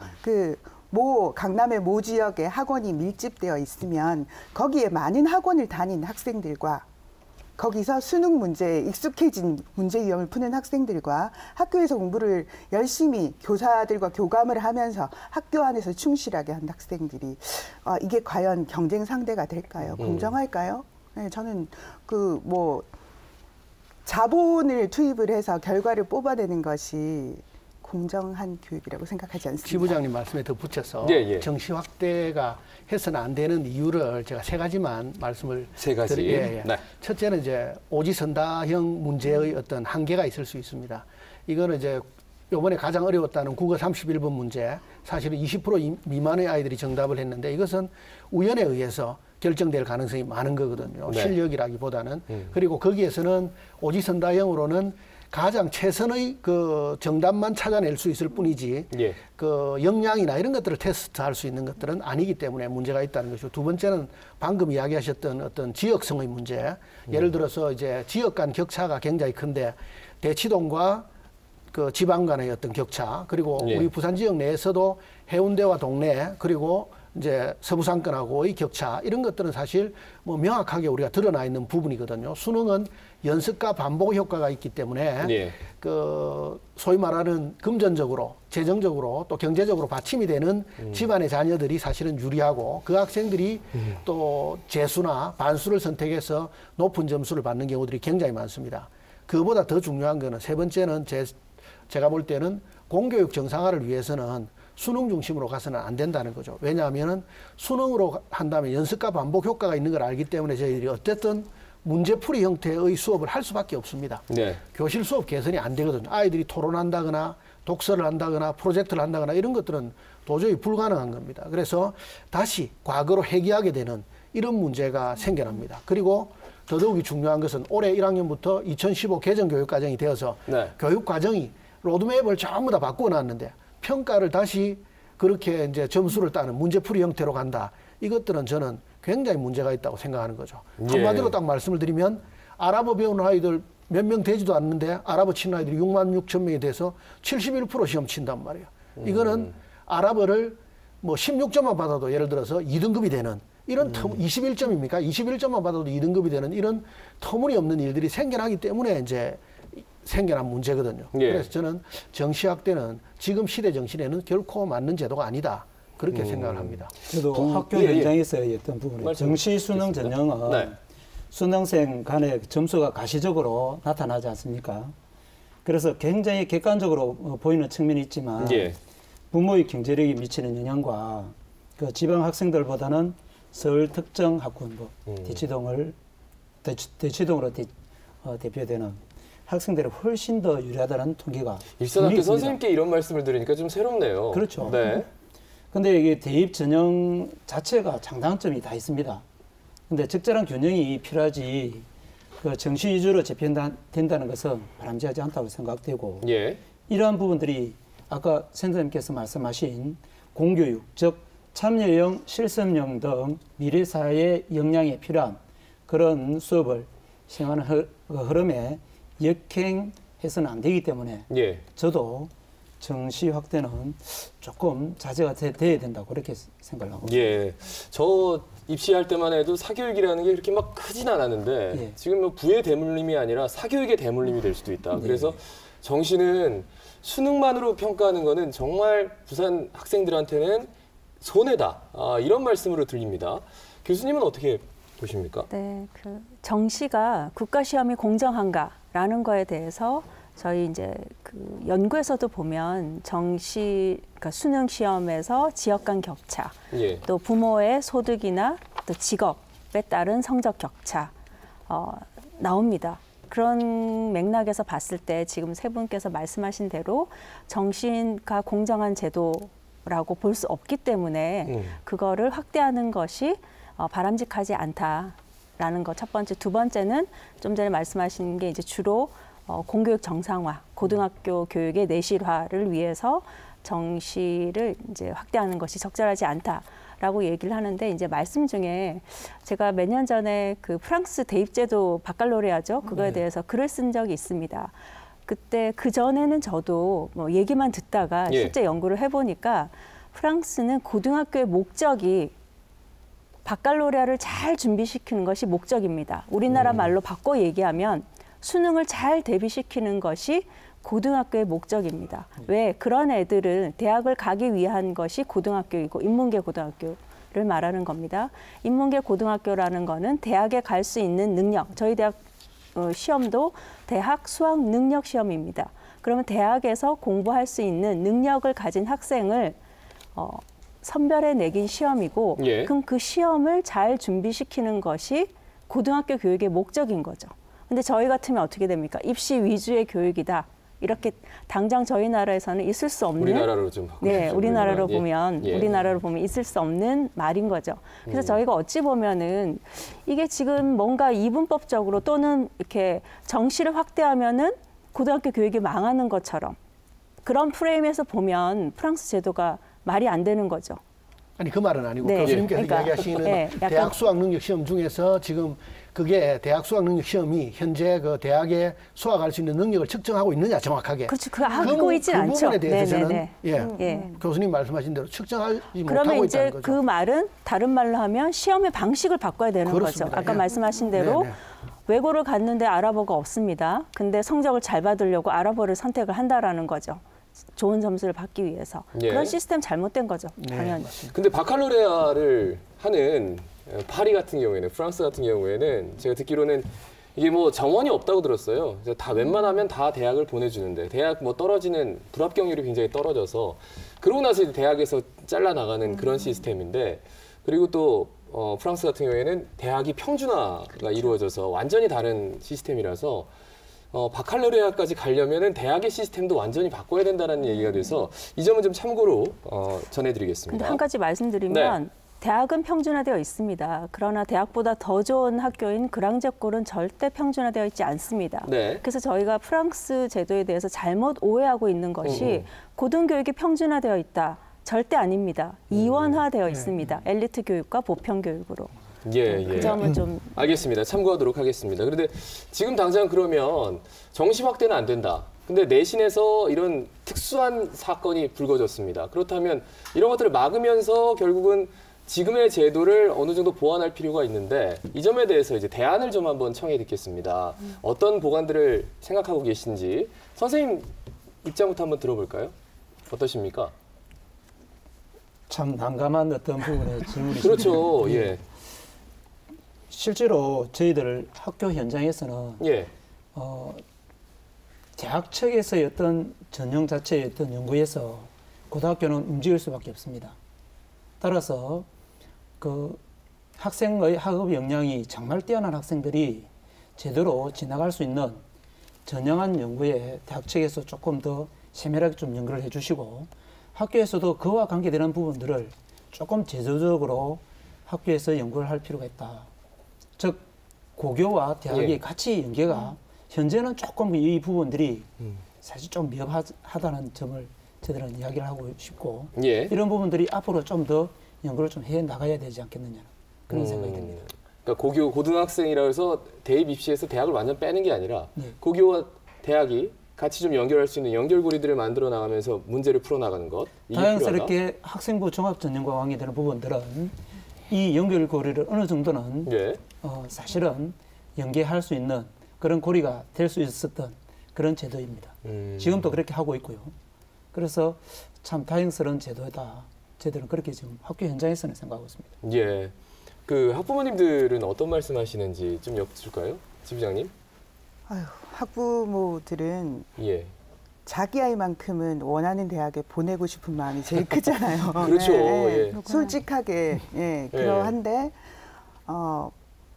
S4: 강남의 모 지역에 학원이 밀집되어 있으면 거기에 많은 학원을 다닌 학생들과 거기서 수능 문제에 익숙해진 문제 유형을 푸는 학생들과 학교에서 공부를 열심히 교사들과 교감을 하면서 학교 안에서 충실하게 한 학생들이 이게 과연 경쟁 상대가 될까요? 공정할까요? 네, 저는 자본을 투입을 해서 결과를 뽑아내는 것이 공정한 교육이라고 생각하지 않습니다.
S2: 지 부장님 말씀에 덧붙여서 정시 확대가 해서는 안 되는 이유를 제가 세 가지만 말씀을 드릴게요. 첫째는 이제 오지선다형 문제의 어떤 한계가 있을 수 있습니다. 이거는 이제 이번에 가장 어려웠다는 국어 31번 문제, 사실은 20% 미만의 아이들이 정답을 했는데 이것은 우연에 의해서 결정될 가능성이 많은 거거든요. 실력이라기보다는. 그리고 거기에서는 오지선다형으로는 가장 최선의 그 정답만 찾아낼 수 있을 뿐이지 그 역량이나 이런 것들을 테스트할 수 있는 것들은 아니기 때문에 문제가 있다는 것이고, 두 번째는 방금 이야기하셨던 어떤 지역성의 문제. 예를 들어서 이제 지역 간 격차가 굉장히 큰데 대치동과 그 지방 간의 어떤 격차, 그리고 우리 부산 지역 내에서도 해운대와 동래, 그리고 이제 서부 상권하고의 격차 이런 것들은 사실 뭐 명확하게 우리가 드러나 있는 부분이거든요. 수능은 연습과 반복 효과가 있기 때문에
S1: 예.
S2: 그 소위 말하는 금전적으로, 재정적으로 또 경제적으로 받침이 되는 집안의 자녀들이 사실은 유리하고 그 학생들이 또 재수나 반수를 선택해서 높은 점수를 받는 경우들이 굉장히 많습니다. 그보다 더 중요한 거는 세 번째는 제가 볼 때는 공교육 정상화를 위해서는 수능 중심으로 가서는 안 된다는 거죠. 왜냐하면 수능으로 한다면 연습과 반복 효과가 있는 걸 알기 때문에 저희들이 어쨌든 문제풀이 형태의 수업을 할 수밖에 없습니다.
S1: 네.
S2: 교실 수업 개선이 안 되거든요. 아이들이 토론한다거나 독서를 한다거나 프로젝트를 한다거나 이런 것들은 도저히 불가능한 겁니다. 그래서 다시 과거로 회귀하게 되는 이런 문제가 생겨납니다. 그리고 더더욱이 중요한 것은 올해 1학년부터 2015 개정 교육과정이 되어서
S1: 네.
S2: 교육과정이 로드맵을 전부 다 바꾸어 놨는데 평가를 다시 그렇게 이제 점수를 따는 문제풀이 형태로 간다. 이것들은 저는 굉장히 문제가 있다고 생각하는 거죠.
S1: 예.
S2: 한마디로 딱 말씀을 드리면 아랍어 배우는 아이들 몇 명 되지도 않는데 아랍어 치는 아이들이 6만 6천 명이 돼서 71% 시험 친단 말이에요. 이거는 아랍어를 뭐 16점만 받아도 예를 들어서 2등급이 되는 이런 21점입니까? 21점만 받아도 2등급이 되는 이런 터무니없는 일들이 생겨나기 때문에 이제 생겨난 문제거든요.
S1: 예.
S2: 그래서 저는 정시학대는 지금 시대 정신에는 결코 맞는 제도가 아니다. 그렇게 생각을 합니다.
S5: 저도 학교
S1: 예, 예.
S5: 현장에서의 어떤 부분에 정시 수능 전형은
S1: 네.
S5: 수능생 간의 점수가 가시적으로 나타나지 않습니까? 그래서 굉장히 객관적으로 보이는 측면이 있지만
S1: 예.
S5: 부모의 경제력이 미치는 영향과 그 지방 학생들보다는 서울 특정 학군, 대치동으로 대표되는 학생들이 훨씬 더 유리하다는 통계가
S1: 일선학교 선생님께 이런 말씀을 들으니까 좀 새롭네요.
S5: 그렇죠.
S1: 네.
S5: 근데 이게 대입 전형 자체가 장단점이 다 있습니다. 근데 적절한 균형이 필요하지 그 정시 위주로 재편된다는 것은 바람직하지 않다고 생각되고
S1: 예.
S5: 이러한 부분들이 아까 선생님께서 말씀하신 공교육, 즉 참여형, 실습형 등 미래 사회의 역량에 필요한 그런 수업을 시행하는 흐름에 역행해서는 안 되기 때문에
S1: 예.
S5: 저도 정시 확대는 조금 자제가 돼야 된다고 그렇게 생각을 하고
S1: 예. 저 입시할 때만 해도 사교육이라는 게 그렇게 막 크진 않았는데
S5: 예.
S1: 지금 뭐 부의 대물림이 아니라 사교육의 대물림이 될 수도 있다. 그래서 정시는 수능만으로 평가하는 거는 정말 부산 학생들한테는 손해다. 이런 말씀으로 들립니다. 교수님은 어떻게 보십니까?
S3: 네, 그 정시가 국가시험이 공정한가라는 거에 대해서 저희 이제 그 연구에서도 보면 정시, 그러니까 수능 시험에서 지역 간 격차,
S1: 예.
S3: 또 부모의 소득이나 또 직업에 따른 성적 격차 나옵니다. 그런 맥락에서 봤을 때 지금 세 분께서 말씀하신 대로 정시가 공정한 제도라고 볼 수 없기 때문에 그거를 확대하는 것이 바람직하지 않다라는 것 첫 번째. 두 번째는 좀 전에 말씀하신 게 이제 주로 공교육 정상화, 고등학교 교육의 내실화를 위해서 정시를 이제 확대하는 것이 적절하지 않다라고 얘기를 하는데 이제 말씀 중에 제가 몇 년 전에 그 프랑스 대입제도 바칼로레아죠. 그거에 대해서 글을 쓴 적이 있습니다. 그때 그 전에는 저도 뭐 얘기만 듣다가 실제 연구를 해보니까 프랑스는 고등학교의 목적이 바칼로레아를 잘 준비시키는 것이 목적입니다. 우리나라 말로 바꿔 얘기하면 수능을 잘 대비시키는 것이 고등학교의 목적입니다. 왜? 그런 애들은 대학을 가기 위한 것이 고등학교이고 인문계 고등학교를 말하는 겁니다. 인문계 고등학교라는 거는 대학에 갈 수 있는 능력, 저희 대학 시험도 대학 수학 능력 시험입니다. 그러면 대학에서 공부할 수 있는 능력을 가진 학생을 선별해 내긴 시험이고
S1: 예.
S3: 그럼 그 시험을 잘 준비시키는 것이 고등학교 교육의 목적인 거죠. 근데 저희 같으면 어떻게 됩니까? 입시 위주의 교육이다. 이렇게 당장 저희 나라에서는 있을 수 없는
S1: 우리나라로 좀
S3: 네, 우리나라로
S1: 예.
S3: 보면
S1: 예.
S3: 우리나라로 보면 있을 수 없는 말인 거죠. 그래서 저희가 어찌 보면은 이게 지금 뭔가 이분법적으로 또는 이렇게 정시를 확대하면은 고등학교 교육이 망하는 것처럼 그런 프레임에서 보면 프랑스 제도가 말이 안 되는 거죠.
S2: 아니 그 말은 아니고
S3: 네.
S2: 교수님께서
S3: 그러니까,
S2: 이야기하시는
S3: 네, 약간
S2: 대학 수학 능력 시험 중에서 지금 그게 대학 수학 능력 시험이 현재 그 대학에 수학할 수 있는 능력을 측정하고 있느냐 정확하게.
S3: 그렇죠. 그 하고 있진 않죠.
S2: 부분에 대해서 저는
S3: 네네네.
S2: 예, 교수님 말씀하신 대로 측정하지
S3: 그러면
S2: 못하고
S3: 이제
S2: 있다는 거죠.
S3: 그 말은 다른 말로 하면 시험의 방식을 바꿔야 되는
S2: 그렇습니다.
S3: 거죠. 아까
S2: 예.
S3: 말씀하신 대로
S2: 네네.
S3: 외고를 갔는데 아랍어가 없습니다. 근데 성적을 잘 받으려고 아랍어를 선택을 한다라는 거죠. 좋은 점수를 받기 위해서.
S1: 예.
S3: 그런 시스템 잘못된 거죠. 당연히.
S1: 근데 바칼로레아를 하는 파리 같은 경우에는, 프랑스 같은 경우에는 제가 듣기로는 이게 뭐 정원이 없다고 들었어요. 그래서 다 웬만하면 다 대학을 보내주는데 대학 뭐 떨어지는 불합격률이 굉장히 떨어져서 그러고 나서 이제 대학에서 잘라나가는 그런 시스템인데, 그리고 또 프랑스 같은 경우에는 대학이 평준화가 이루어져서 완전히 다른 시스템이라서 바칼로레아까지 가려면은 대학의 시스템도 완전히 바꿔야 된다는 얘기가 돼서 이 점은 좀 참고로 전해드리겠습니다.
S3: 근데 한 가지 말씀드리면 대학은 평준화되어 있습니다. 그러나 대학보다 더 좋은 학교인 그랑제골은 절대 평준화되어 있지 않습니다.
S1: 네.
S3: 그래서 저희가 프랑스 제도에 대해서 잘못 오해하고 있는 것이 고등교육이 평준화되어 있다. 절대 아닙니다. 이원화되어 있습니다. 엘리트 교육과 보편 교육으로.
S1: 예.
S3: 그 점은 좀
S1: 알겠습니다. 참고하도록 하겠습니다. 그런데 지금 당장 그러면 정시 확대는 안 된다. 근데 내신에서 이런 특수한 사건이 불거졌습니다. 그렇다면 이런 것들을 막으면서 결국은 지금의 제도를 어느 정도 보완할 필요가 있는데 이 점에 대해서 이제 대안을 좀 한번 청해 듣겠습니다. 어떤 보완들을 생각하고 계신지 선생님 입장부터 한번 들어볼까요? 어떠십니까?
S5: 참 난감한 어떤 부분의 질문이십니다.
S1: 그렇죠. 예.
S5: 실제로 저희들 학교 현장에서는
S1: 예.
S5: 대학 측에서의 어떤 전형 자체의 어떤 연구에서 고등학교는 움직일 수밖에 없습니다. 따라서 그 학생의 학업 역량이 정말 뛰어난 학생들이 제대로 지나갈 수 있는 전형한 연구에 대학 측에서 조금 더 세밀하게 좀 연구를 해주시고 학교에서도 그와 관계되는 부분들을 조금 제도적으로 학교에서 연구를 할 필요가 있다. 즉 고교와 대학이 같이 연계가 현재는 조금 이 부분들이 사실 좀 미흡하다는 점을 저들은 이야기를 하고 싶고 이런 부분들이 앞으로 좀 더 연구를 좀 해 나가야 되지 않겠느냐 그런 생각이 듭니다.
S1: 그러니까 고등학생이라 해서 대입 입시에서 대학을 완전 빼는 게 아니라 고교와 대학이 같이 좀 연결할 수 있는 연결고리들을 만들어 나가면서 문제를 풀어 나가는 것.
S5: 다양스럽게
S1: 필요하다.
S5: 학생부 종합전형과 관계되는 부분들은 이 연결고리를 어느 정도는 사실은 연계할 수 있는 그런 고리가 될 수 있었던 그런 제도입니다. 지금도 그렇게 하고 있고요. 그래서 참 다행스러운 제도다. 저희들은 그렇게 지금 학교 현장에서는 생각하고 있습니다.
S1: 예. 그 학부모님들은 어떤 말씀하시는지 좀 여쭐까요? 지부장님?
S4: 아유, 학부모들은
S1: 예.
S4: 자기 아이만큼은 원하는 대학에 보내고 싶은 마음이 제일 크잖아요.
S1: 그렇죠. 예.
S4: 솔직하게 그러한데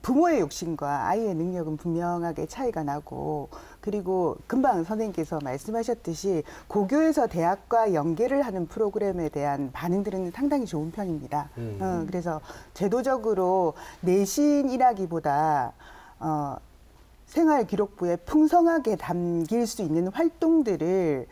S4: 부모의 욕심과 아이의 능력은 분명하게 차이가 나고, 그리고 금방 선생님께서 말씀하셨듯이 고교에서 대학과 연계를 하는 프로그램에 대한 반응들은 상당히 좋은 편입니다. 그래서 제도적으로 내신이라기보다 생활기록부에 풍성하게 담길 수 있는 활동들을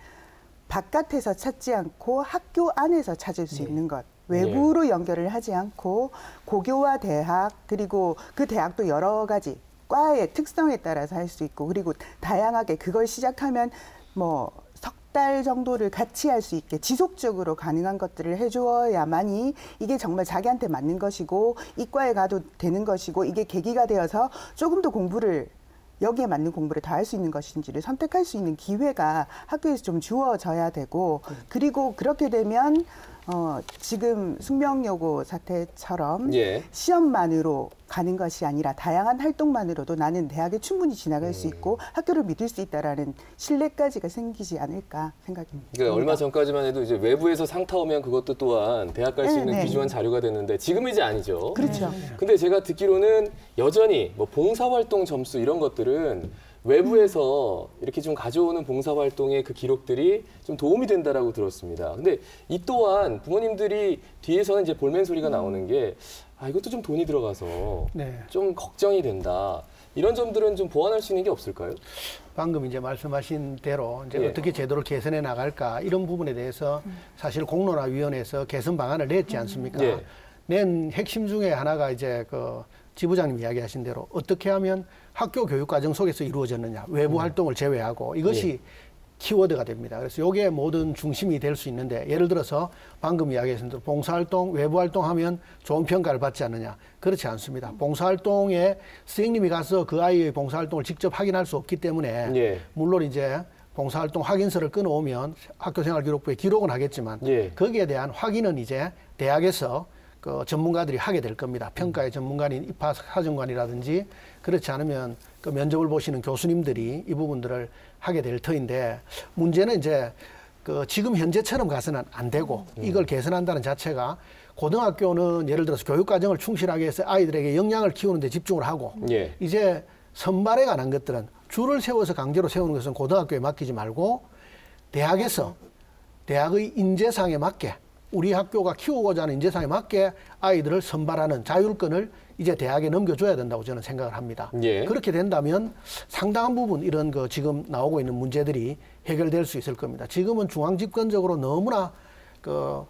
S4: 바깥에서 찾지 않고 학교 안에서 찾을 수 있는 것. 외부로 연결을 하지 않고 고교와 대학, 그리고 그 대학도 여러 가지 과의 특성에 따라서 할 수 있고, 그리고 다양하게 그걸 시작하면 뭐 석 달 정도를 같이 할 수 있게 지속적으로 가능한 것들을 해주어야만이 이게 정말 자기한테 맞는 것이고 이과에 가도 되는 것이고, 이게 계기가 되어서 조금 더 공부를 여기에 맞는 공부를 다 할 수 있는 것인지를 선택할 수 있는 기회가 학교에서 좀 주어져야 되고, 그리고 그렇게 되면 지금 숙명여고 사태처럼 시험만으로 가는 것이 아니라 다양한 활동만으로도 나는 대학에 충분히 지나갈 수 있고 학교를 믿을 수 있다라는 신뢰까지가 생기지 않을까 생각입니다.
S1: 그러니까 얼마 전까지만 해도 이제 외부에서 상 타오면 그것도 또한 대학 갈 수 있는 귀중한 자료가 됐는데 지금은 이제 아니죠.
S4: 그렇죠.
S1: 근데 제가 듣기로는 여전히 뭐 봉사활동 점수 이런 것들은 외부에서 이렇게 좀 가져오는 봉사활동의 그 기록들이 좀 도움이 된다라고 들었습니다. 근데 이 또한 부모님들이 뒤에서는 이제 볼멘 소리가 나오는 게 이것도 좀 돈이 들어가서 좀 걱정이 된다. 이런 점들은 좀 보완할 수 있는 게 없을까요?
S2: 방금 이제 말씀하신 대로 이제
S1: 예.
S2: 어떻게 제도를 개선해 나갈까 이런 부분에 대해서 사실 공론화위원회에서 개선 방안을 냈지 않습니까?
S1: 예.
S2: 낸 핵심 중에 하나가 이제 그 지부장님 이야기하신 대로 어떻게 하면 학교 교육 과정 속에서 이루어졌느냐, 외부 활동을 제외하고 이것이 키워드가 됩니다. 그래서 이게 모든 중심이 될 수 있는데 예를 들어서 방금 이야기하신 대로 봉사활동, 외부활동하면 좋은 평가를 받지 않느냐. 그렇지 않습니다. 봉사활동에 선생님이 가서 그 아이의 봉사활동을 직접 확인할 수 없기 때문에
S1: 예.
S2: 물론 이제 봉사활동 확인서를 끊어오면 학교생활기록부에 기록은 하겠지만
S1: 예.
S2: 거기에 대한 확인은 이제 대학에서 그 전문가들이 하게 될 겁니다. 평가의 전문가인 입학사정관이라든지 그렇지 않으면 그 면접을 보시는 교수님들이 이 부분들을 하게 될 터인데 문제는 이제 그 지금 현재처럼 가서는 안 되고 이걸 개선한다는 자체가 고등학교는 예를 들어서 교육 과정을 충실하게 해서 아이들에게 역량을 키우는 데 집중을 하고
S1: 예.
S2: 이제 선발에 관한 것들은 줄을 세워서 강제로 세우는 것은 고등학교에 맡기지 말고 대학에서 대학의 인재상에 맞게 우리 학교가 키우고자 하는 인재상에 맞게 아이들을 선발하는 자율권을 이제 대학에 넘겨줘야 된다고 저는 생각을 합니다.
S1: 예.
S2: 그렇게 된다면 상당한 부분 이런 그 지금 나오고 있는 문제들이 해결될 수 있을 겁니다. 지금은 중앙집권적으로 너무나 그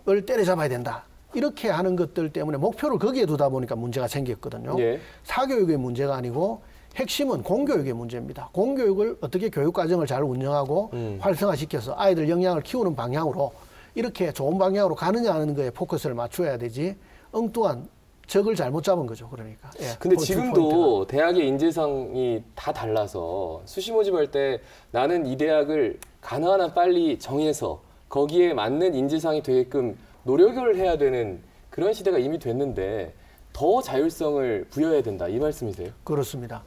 S2: 사교육을 때려잡아야 된다. 이렇게 하는 것들 때문에 목표를 거기에 두다 보니까 문제가 생겼거든요.
S1: 예.
S2: 사교육의 문제가 아니고 핵심은 공교육의 문제입니다. 공교육을 어떻게 교육과정을 잘 운영하고 활성화시켜서 아이들 역량을 키우는 방향으로 이렇게 좋은 방향으로 가느냐 하는 거에 포커스를 맞춰야 되지 엉뚱한 적을 잘못 잡은 거죠. 그러니까. 예,
S1: 근데 지금도 대학의 인재상이 다 달라서 수시 모집할 때 나는 이 대학을 가능한 한 빨리 정해서 거기에 맞는 인재상이 되게끔 노력을 해야 되는 그런 시대가 이미 됐는데 더 자율성을 부여해야 된다 이 말씀이세요?
S2: 그렇습니다.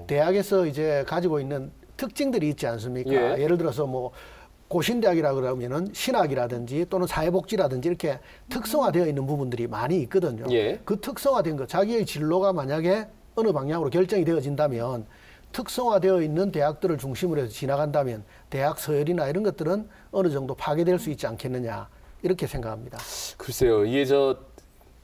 S2: 대학에서 이제 가지고 있는 특징들이 있지 않습니까?
S1: 예.
S2: 예를 들어서 뭐 고신대학이라 그러면은 신학이라든지 또는 사회복지라든지 이렇게 특성화되어 있는 부분들이 많이 있거든요.
S1: 예.
S2: 그 특성화된 거 자기의 진로가 만약에 어느 방향으로 결정이 되어진다면 특성화되어 있는 대학들을 중심으로 해서 지나간다면 대학 서열이나 이런 것들은 어느 정도 파괴될 수 있지 않겠느냐 이렇게 생각합니다.
S1: 글쎄요, 이게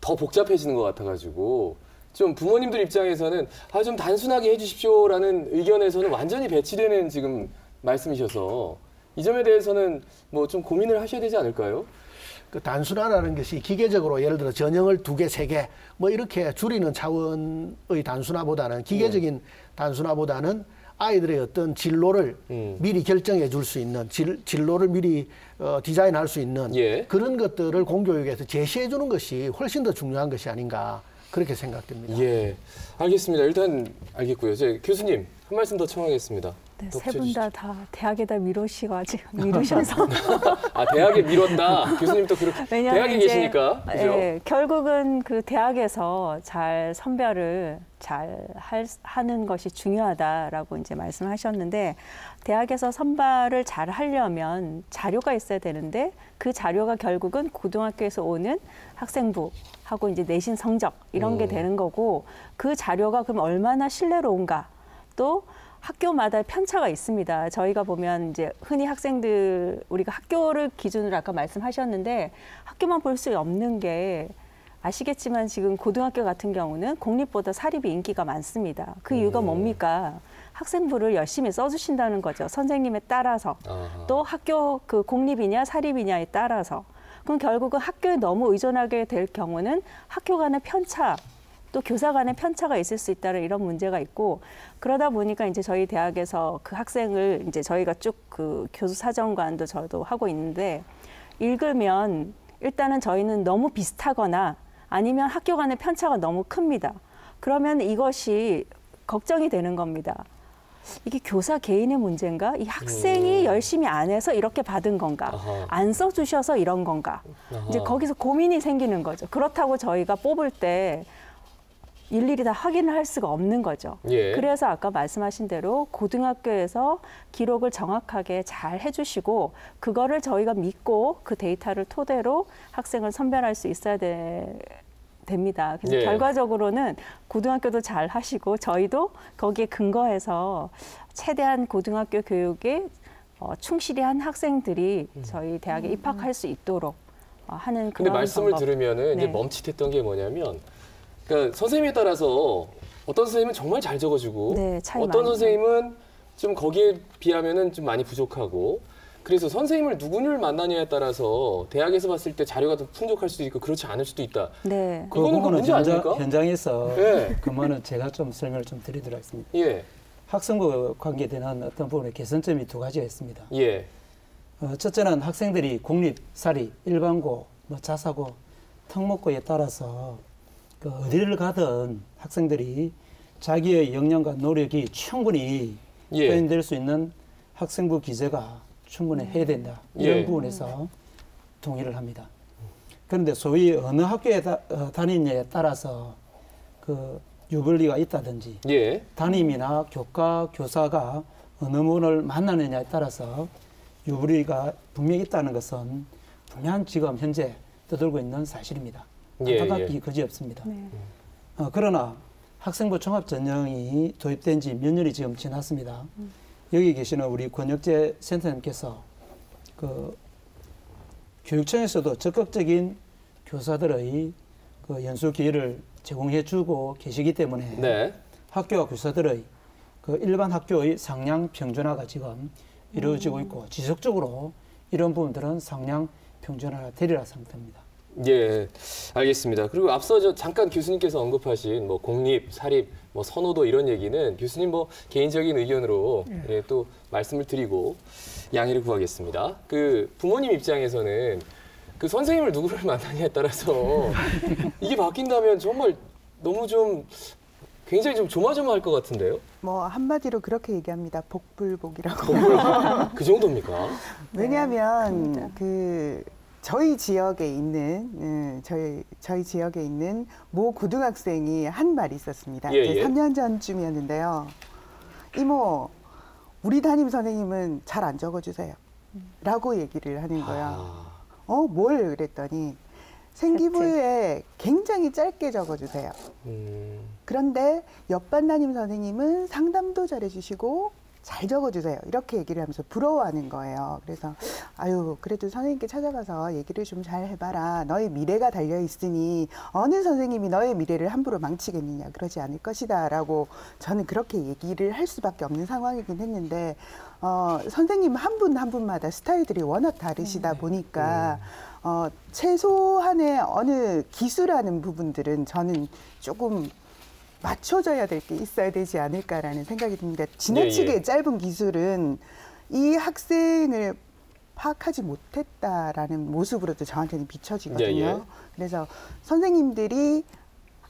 S1: 더 복잡해지는 것 같아가지고 좀 부모님들 입장에서는 좀 단순하게 해주십시오라는 의견에서는 완전히 배치되는 지금 말씀이셔서 이 점에 대해서는 뭐 좀 고민을 하셔야 되지 않을까요?
S2: 그 단순화라는 것이 기계적으로 예를 들어 전형을 2개, 3개 뭐 이렇게 줄이는 차원의 단순화보다는 기계적인 단순화보다는 아이들의 어떤 진로를 미리 결정해 줄 수 있는 진로를 미리 디자인할 수 있는
S1: 예.
S2: 그런 것들을 공교육에서 제시해 주는 것이 훨씬 더 중요한 것이 아닌가 그렇게 생각됩니다.
S1: 예, 알겠습니다. 일단 알겠고요. 교수님 한 말씀 더 청하겠습니다.
S3: 네, 세 분 다 대학에다 미루셔서.
S1: 대학에 미뤘다. 교수님 또 그렇게 대학에 계시니까. 그죠?
S3: 예, 결국은 그 대학에서 잘 선별을 잘 하는 것이 중요하다라고 이제 말씀하셨는데 대학에서 선발을 잘 하려면 자료가 있어야 되는데 그 자료가 결국은 고등학교에서 오는 학생부하고 이제 내신 성적 이런 게 되는 거고 그 자료가 그럼 얼마나 신뢰로운가 또 학교마다 편차가 있습니다. 저희가 보면 이제 흔히 학생들 우리가 학교를 기준으로 아까 말씀하셨는데 학교만 볼 수 없는 게 아시겠지만 지금 고등학교 같은 경우는 공립보다 사립이 인기가 많습니다. 그 이유가 뭡니까? 학생부를 열심히 써주신다는 거죠. 선생님에 따라서 또 학교 그 공립이냐 사립이냐에 따라서 그럼 결국은 학교에 너무 의존하게 될 경우는 학교 간의 편차 또 교사 간의 편차가 있을 수 있다는 이런 문제가 있고 그러다 보니까 이제 저희 대학에서 그 학생을 이제 저희가 쭉 그 교수 사정관도 저도 하고 있는데 읽으면 일단은 저희는 너무 비슷하거나 아니면 학교 간의 편차가 너무 큽니다. 그러면 이것이 걱정이 되는 겁니다. 이게 교사 개인의 문제인가? 이 학생이 열심히 안 해서 이렇게 받은 건가? 안 써주셔서 이런 건가? 이제 거기서 고민이 생기는 거죠. 그렇다고 저희가 뽑을 때 일일이 다 확인을 할 수가 없는 거죠.
S1: 예.
S3: 그래서 아까 말씀하신 대로 고등학교에서 기록을 정확하게 잘 해주시고 그거를 저희가 믿고 그 데이터를 토대로 학생을 선별할 수 있어야 됩니다. 그래서
S1: 예.
S3: 결과적으로는 고등학교도 잘 하시고 저희도 거기에 근거해서 최대한 고등학교 교육에 충실히 한 학생들이 저희 대학에 입학할 수 있도록 하는 그런
S1: 근데 말씀을
S3: 방법.
S1: 들으면은 이제
S3: 네.
S1: 멈칫했던 게 뭐냐면 그러니까 선생님에 따라서 어떤 선생님은 정말 잘 적어주고
S3: 네, 차이
S1: 어떤
S3: 많이
S1: 선생님은 좀 거기에 비하면은 좀 많이 부족하고 그래서 선생님을 누구를 만나냐에 따라서 대학에서 봤을 때 자료가 더 풍족할 수도 있고 그렇지 않을 수도 있다.
S3: 네.
S1: 그거는 그 문제 아닙니까?
S5: 현장에서
S1: 네.
S5: 그거는 제가 좀 설명을 좀 드리도록 하겠습니다.
S1: 예.
S5: 학생부 관계되는 어떤 부분의 개선점이 두 가지가 있습니다.
S1: 예.
S5: 첫째는 학생들이 공립, 사립, 일반고, 뭐 자사고, 특목고에 따라서 그 어디를 가든 학생들이 자기의 역량과 노력이 충분히
S1: 예.
S5: 표현될 수 있는 학생부 기재가 충분히 해야 된다. 이런
S1: 예.
S5: 부분에서 동의를 합니다. 그런데 소위 어느 학교에 다니느냐에 따라서 그 유불리가 있다든지
S1: 예.
S5: 담임이나 교과, 교사가 어느 분을 만나느냐에 따라서 유불리가 분명히 있다는 것은 분명한 지금 현재 떠들고 있는 사실입니다.
S1: 예,
S5: 안타깝기
S1: 예.
S5: 그지없습니다.
S3: 네.
S5: 그러나 학생부 종합전형이 도입된 지 몇 년이 지금 지났습니다. 여기 계시는 우리 권혁재 센터님께서 그 교육청에서도 적극적인 교사들의 그 연수 기회를 제공해 주고 계시기 때문에
S1: 네.
S5: 학교와 교사들의 그 일반 학교의 상향 평준화가 지금 이루어지고 있고 지속적으로 이런 부분들은 상향 평준화가 되리라 생각됩니다.
S1: 예, 알겠습니다. 그리고 앞서 잠깐 교수님께서 언급하신 뭐 공립, 사립, 뭐 선호도 이런 얘기는 교수님 뭐 개인적인 의견으로 예, 또 말씀을 드리고 양해를 구하겠습니다. 그 부모님 입장에서는 그 선생님을 누구를 만나냐에 따라서 이게 바뀐다면 정말 너무 좀 굉장히 좀 조마조마할 것 같은데요.
S4: 뭐 한마디로 그렇게 얘기합니다. 복불복이라고.
S1: 그 정도입니까?
S4: 왜냐하면 그 저희 지역에 있는 저희 지역에 있는 모 고등학생이 한 말이 있었습니다.
S1: 예,
S4: 이제
S1: 예.
S4: 3년 전쯤이었는데요. 이모, 우리 담임 선생님은 잘 안 적어주세요. 라고 얘기를 하는 거예요. 뭘 그랬더니 생기부에 굉장히 짧게 적어주세요. 그런데 옆반 담임 선생님은 상담도 잘해주시고 잘 적어주세요. 이렇게 얘기를 하면서 부러워하는 거예요. 그래서 아유 그래도 선생님께 찾아가서 얘기를 좀 잘 해봐라. 너의 미래가 달려있으니 어느 선생님이 너의 미래를 함부로 망치겠느냐. 그러지 않을 것이다. 라고 저는 그렇게 얘기를 할 수밖에 없는 상황이긴 했는데 선생님 한 분 한 분마다 스타일들이 워낙 다르시다 보니까 최소한의 어느 기술하는 부분들은 저는 조금 맞춰져야 될 게 있어야 되지 않을까라는 생각이 듭니다. 지나치게
S1: 예, 예.
S4: 짧은 기술은 이 학생을 파악하지 못했다라는 모습으로도 저한테는 비춰지거든요.
S1: 예, 예.
S4: 그래서 선생님들이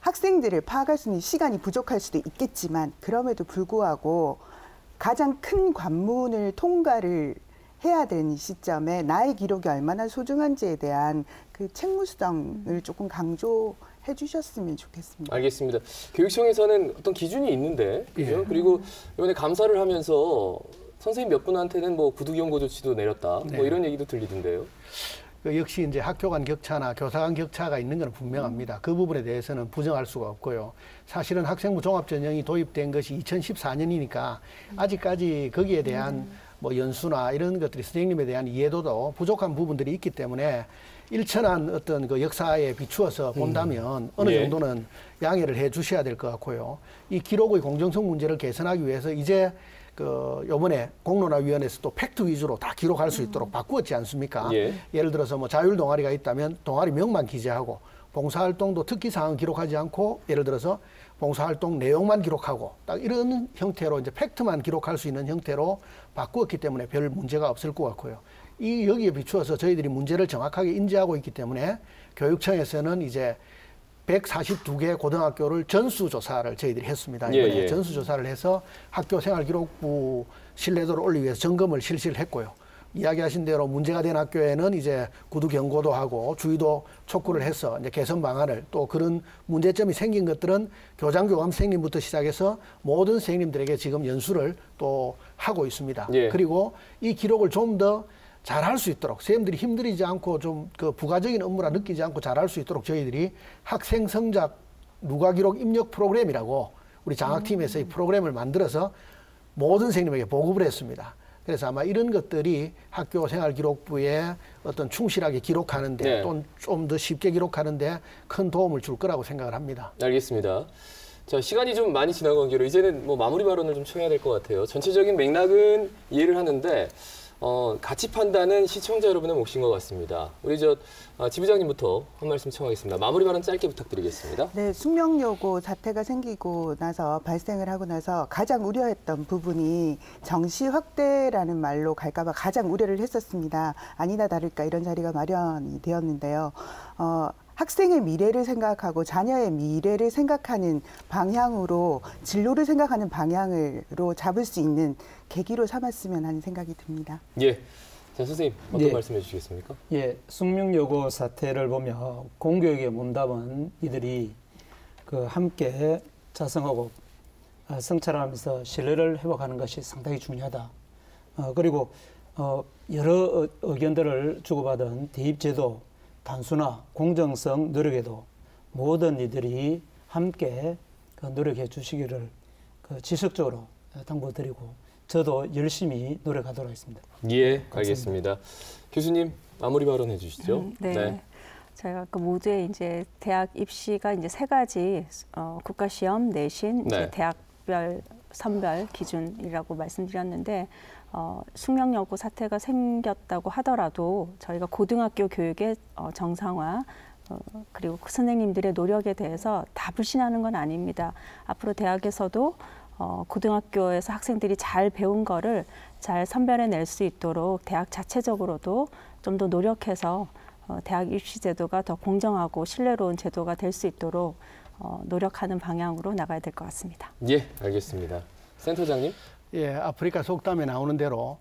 S4: 학생들을 파악할 수 있는 시간이 부족할 수도 있겠지만 그럼에도 불구하고 가장 큰 관문을 통과를 해야 되는 시점에 나의 기록이 얼마나 소중한지에 대한 그 책무성을 조금 강조해 주셨으면 좋겠습니다.
S1: 알겠습니다. 교육청에서는 어떤 기준이 있는데, 그죠? 그리고 이번에 감사를 하면서 선생님 몇 분한테는 뭐 구두 경고 조치도 내렸다, 뭐 이런 얘기도 들리던데요.
S2: 역시 이제 학교 간 격차나 교사 간 격차가 있는 건 분명합니다. 그 부분에 대해서는 부정할 수가 없고요. 사실은 학생부 종합전형이 도입된 것이 2014년이니까 아직까지 거기에 대한 뭐 연수나 이런 것들이 선생님에 대한 이해도도 부족한 부분들이 있기 때문에 일천한 어떤 그 역사에 비추어서 본다면 어느
S1: 예.
S2: 정도는 양해를 해 주셔야 될 것 같고요. 이 기록의 공정성 문제를 개선하기 위해서 이제 그 요번에 공론화위원회에서 또 팩트 위주로 다 기록할 수 있도록 바꾸었지 않습니까?
S1: 예.
S2: 예를 들어서 뭐 자율 동아리가 있다면 동아리명만 기재하고 봉사활동도 특기사항 기록하지 않고 예를 들어서 봉사활동 내용만 기록하고 딱 이런 형태로 이제 팩트만 기록할 수 있는 형태로 바꾸었기 때문에 별 문제가 없을 것 같고요. 여기에 비추어서 저희들이 문제를 정확하게 인지하고 있기 때문에 교육청에서는 이제 142개 고등학교를 전수조사를 저희들이 했습니다. 이번에
S1: 예, 예.
S2: 전수조사를 해서 학교생활기록부 신뢰도를 올리기 위해서 점검을 실시를 했고요. 이야기하신 대로 문제가 된 학교에는 이제 구두 경고도 하고 주의도 촉구를 해서 이제 개선 방안을 또 그런 문제점이 생긴 것들은 교장교감 선생님부터 시작해서 모든 선생님들에게 지금 연수를 또 하고 있습니다.
S1: 예.
S2: 그리고 이 기록을 좀 더 잘할 수 있도록 선생님들이 힘들이지 않고 좀 그 부가적인 업무라 느끼지 않고 잘할 수 있도록 저희들이 학생 성적 누가 기록 입력 프로그램이라고 우리 장학팀에서 이 프로그램을 만들어서 모든 선생님에게 보급을 했습니다. 그래서 아마 이런 것들이 학교 생활 기록부에 어떤 충실하게 기록하는데
S1: 네.
S2: 또 좀 더 쉽게 기록하는데 큰 도움을 줄 거라고 생각을 합니다.
S1: 알겠습니다. 자, 시간이 좀 많이 지난 관계로 이제는 뭐 마무리 발언을 좀 쳐야 될 것 같아요. 전체적인 맥락은 이해를 하는데 가치 판단은 시청자 여러분의 몫인 것 같습니다. 우리 지부장님부터 한 말씀 청하겠습니다. 마무리 발언 짧게 부탁드리겠습니다.
S4: 네, 숙명여고 사태가 생기고 나서 발생을 하고 나서 가장 우려했던 부분이 정시 확대라는 말로 갈까봐 가장 우려를 했었습니다. 아니나 다를까 이런 자리가 마련이 되었는데요. 학생의 미래를 생각하고 자녀의 미래를 생각하는 방향으로 진로를 생각하는 방향으로 잡을 수 있는 계기로 삼았으면 하는 생각이 듭니다.
S1: 예. 자, 선생님 어떤
S5: 예.
S1: 말씀해 주시겠습니까?
S5: 예, 숙명여고 사태를 보며 공교육의 문답은 이들이 함께 자성하고 성찰하면서 신뢰를 회복하는 것이 상당히 중요하다. 그리고 여러 의견들을 주고받은 대입제도 단순화, 공정성 노력에도 모든 이들이 함께 노력해 주시기를 지속적으로 당부드리고 저도 열심히 노력하도록 하겠습니다.
S1: 예, 알겠습니다. 교수님 마무리 발언해 주시죠.
S3: 네. 저희가 모두의 이제 대학 입시가 이제 세 가지 국가시험, 내신,
S1: 네.
S3: 이제 대학별 선별 기준이라고 말씀드렸는데 숙명여고 사태가 생겼다고 하더라도 저희가 고등학교 교육의 정상화 그리고 선생님들의 노력에 대해서 다 불신하는 건 아닙니다. 앞으로 대학에서도 고등학교에서 학생들이 잘 배운 거를 잘 선별해낼 수 있도록 대학 자체적으로도 좀 더 노력해서 대학 입시 제도가 더 공정하고 신뢰로운 제도가 될 수 있도록 노력하는 방향으로 나가야 될 것 같습니다.
S1: 예, 알겠습니다. 센터장님.
S2: 예, 아프리카 속담에 나오는 대로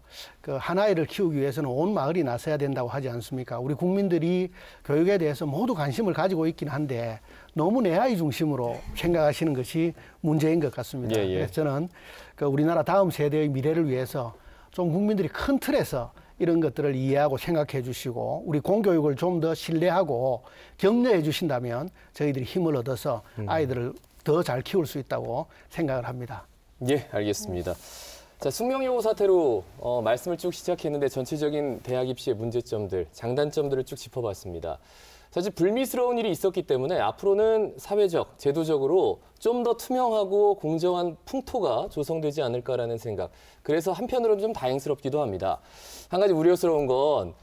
S2: 한 아이를 키우기 위해서는 온 마을이 나서야 된다고 하지 않습니까? 우리 국민들이 교육에 대해서 모두 관심을 가지고 있긴 한데 너무 내 아이 중심으로 생각하시는 것이 문제인 것 같습니다.
S1: 예, 예.
S2: 그래서 저는 우리나라 다음 세대의 미래를 위해서 좀 국민들이 큰 틀에서 이런 것들을 이해하고 생각해 주시고 우리 공교육을 좀 더 신뢰하고 격려해 주신다면 저희들이 힘을 얻어서 아이들을 더 잘 키울 수 있다고 생각을 합니다.
S1: 예, 알겠습니다. 자, 숙명여고 사태로 말씀을 쭉 시작했는데 전체적인 대학 입시의 문제점들, 장단점들을 쭉 짚어봤습니다. 사실 불미스러운 일이 있었기 때문에 앞으로는 사회적, 제도적으로 좀 더 투명하고 공정한 풍토가 조성되지 않을까라는 생각. 그래서 한편으로는 좀 다행스럽기도 합니다. 한 가지 우려스러운 건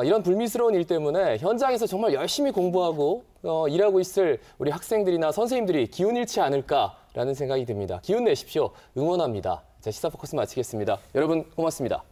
S1: 이런 불미스러운 일 때문에 현장에서 정말 열심히 공부하고 일하고 있을 우리 학생들이나 선생님들이 기운 잃지 않을까라는 생각이 듭니다. 기운 내십시오. 응원합니다. 자, 시사포커스 마치겠습니다. 여러분 고맙습니다.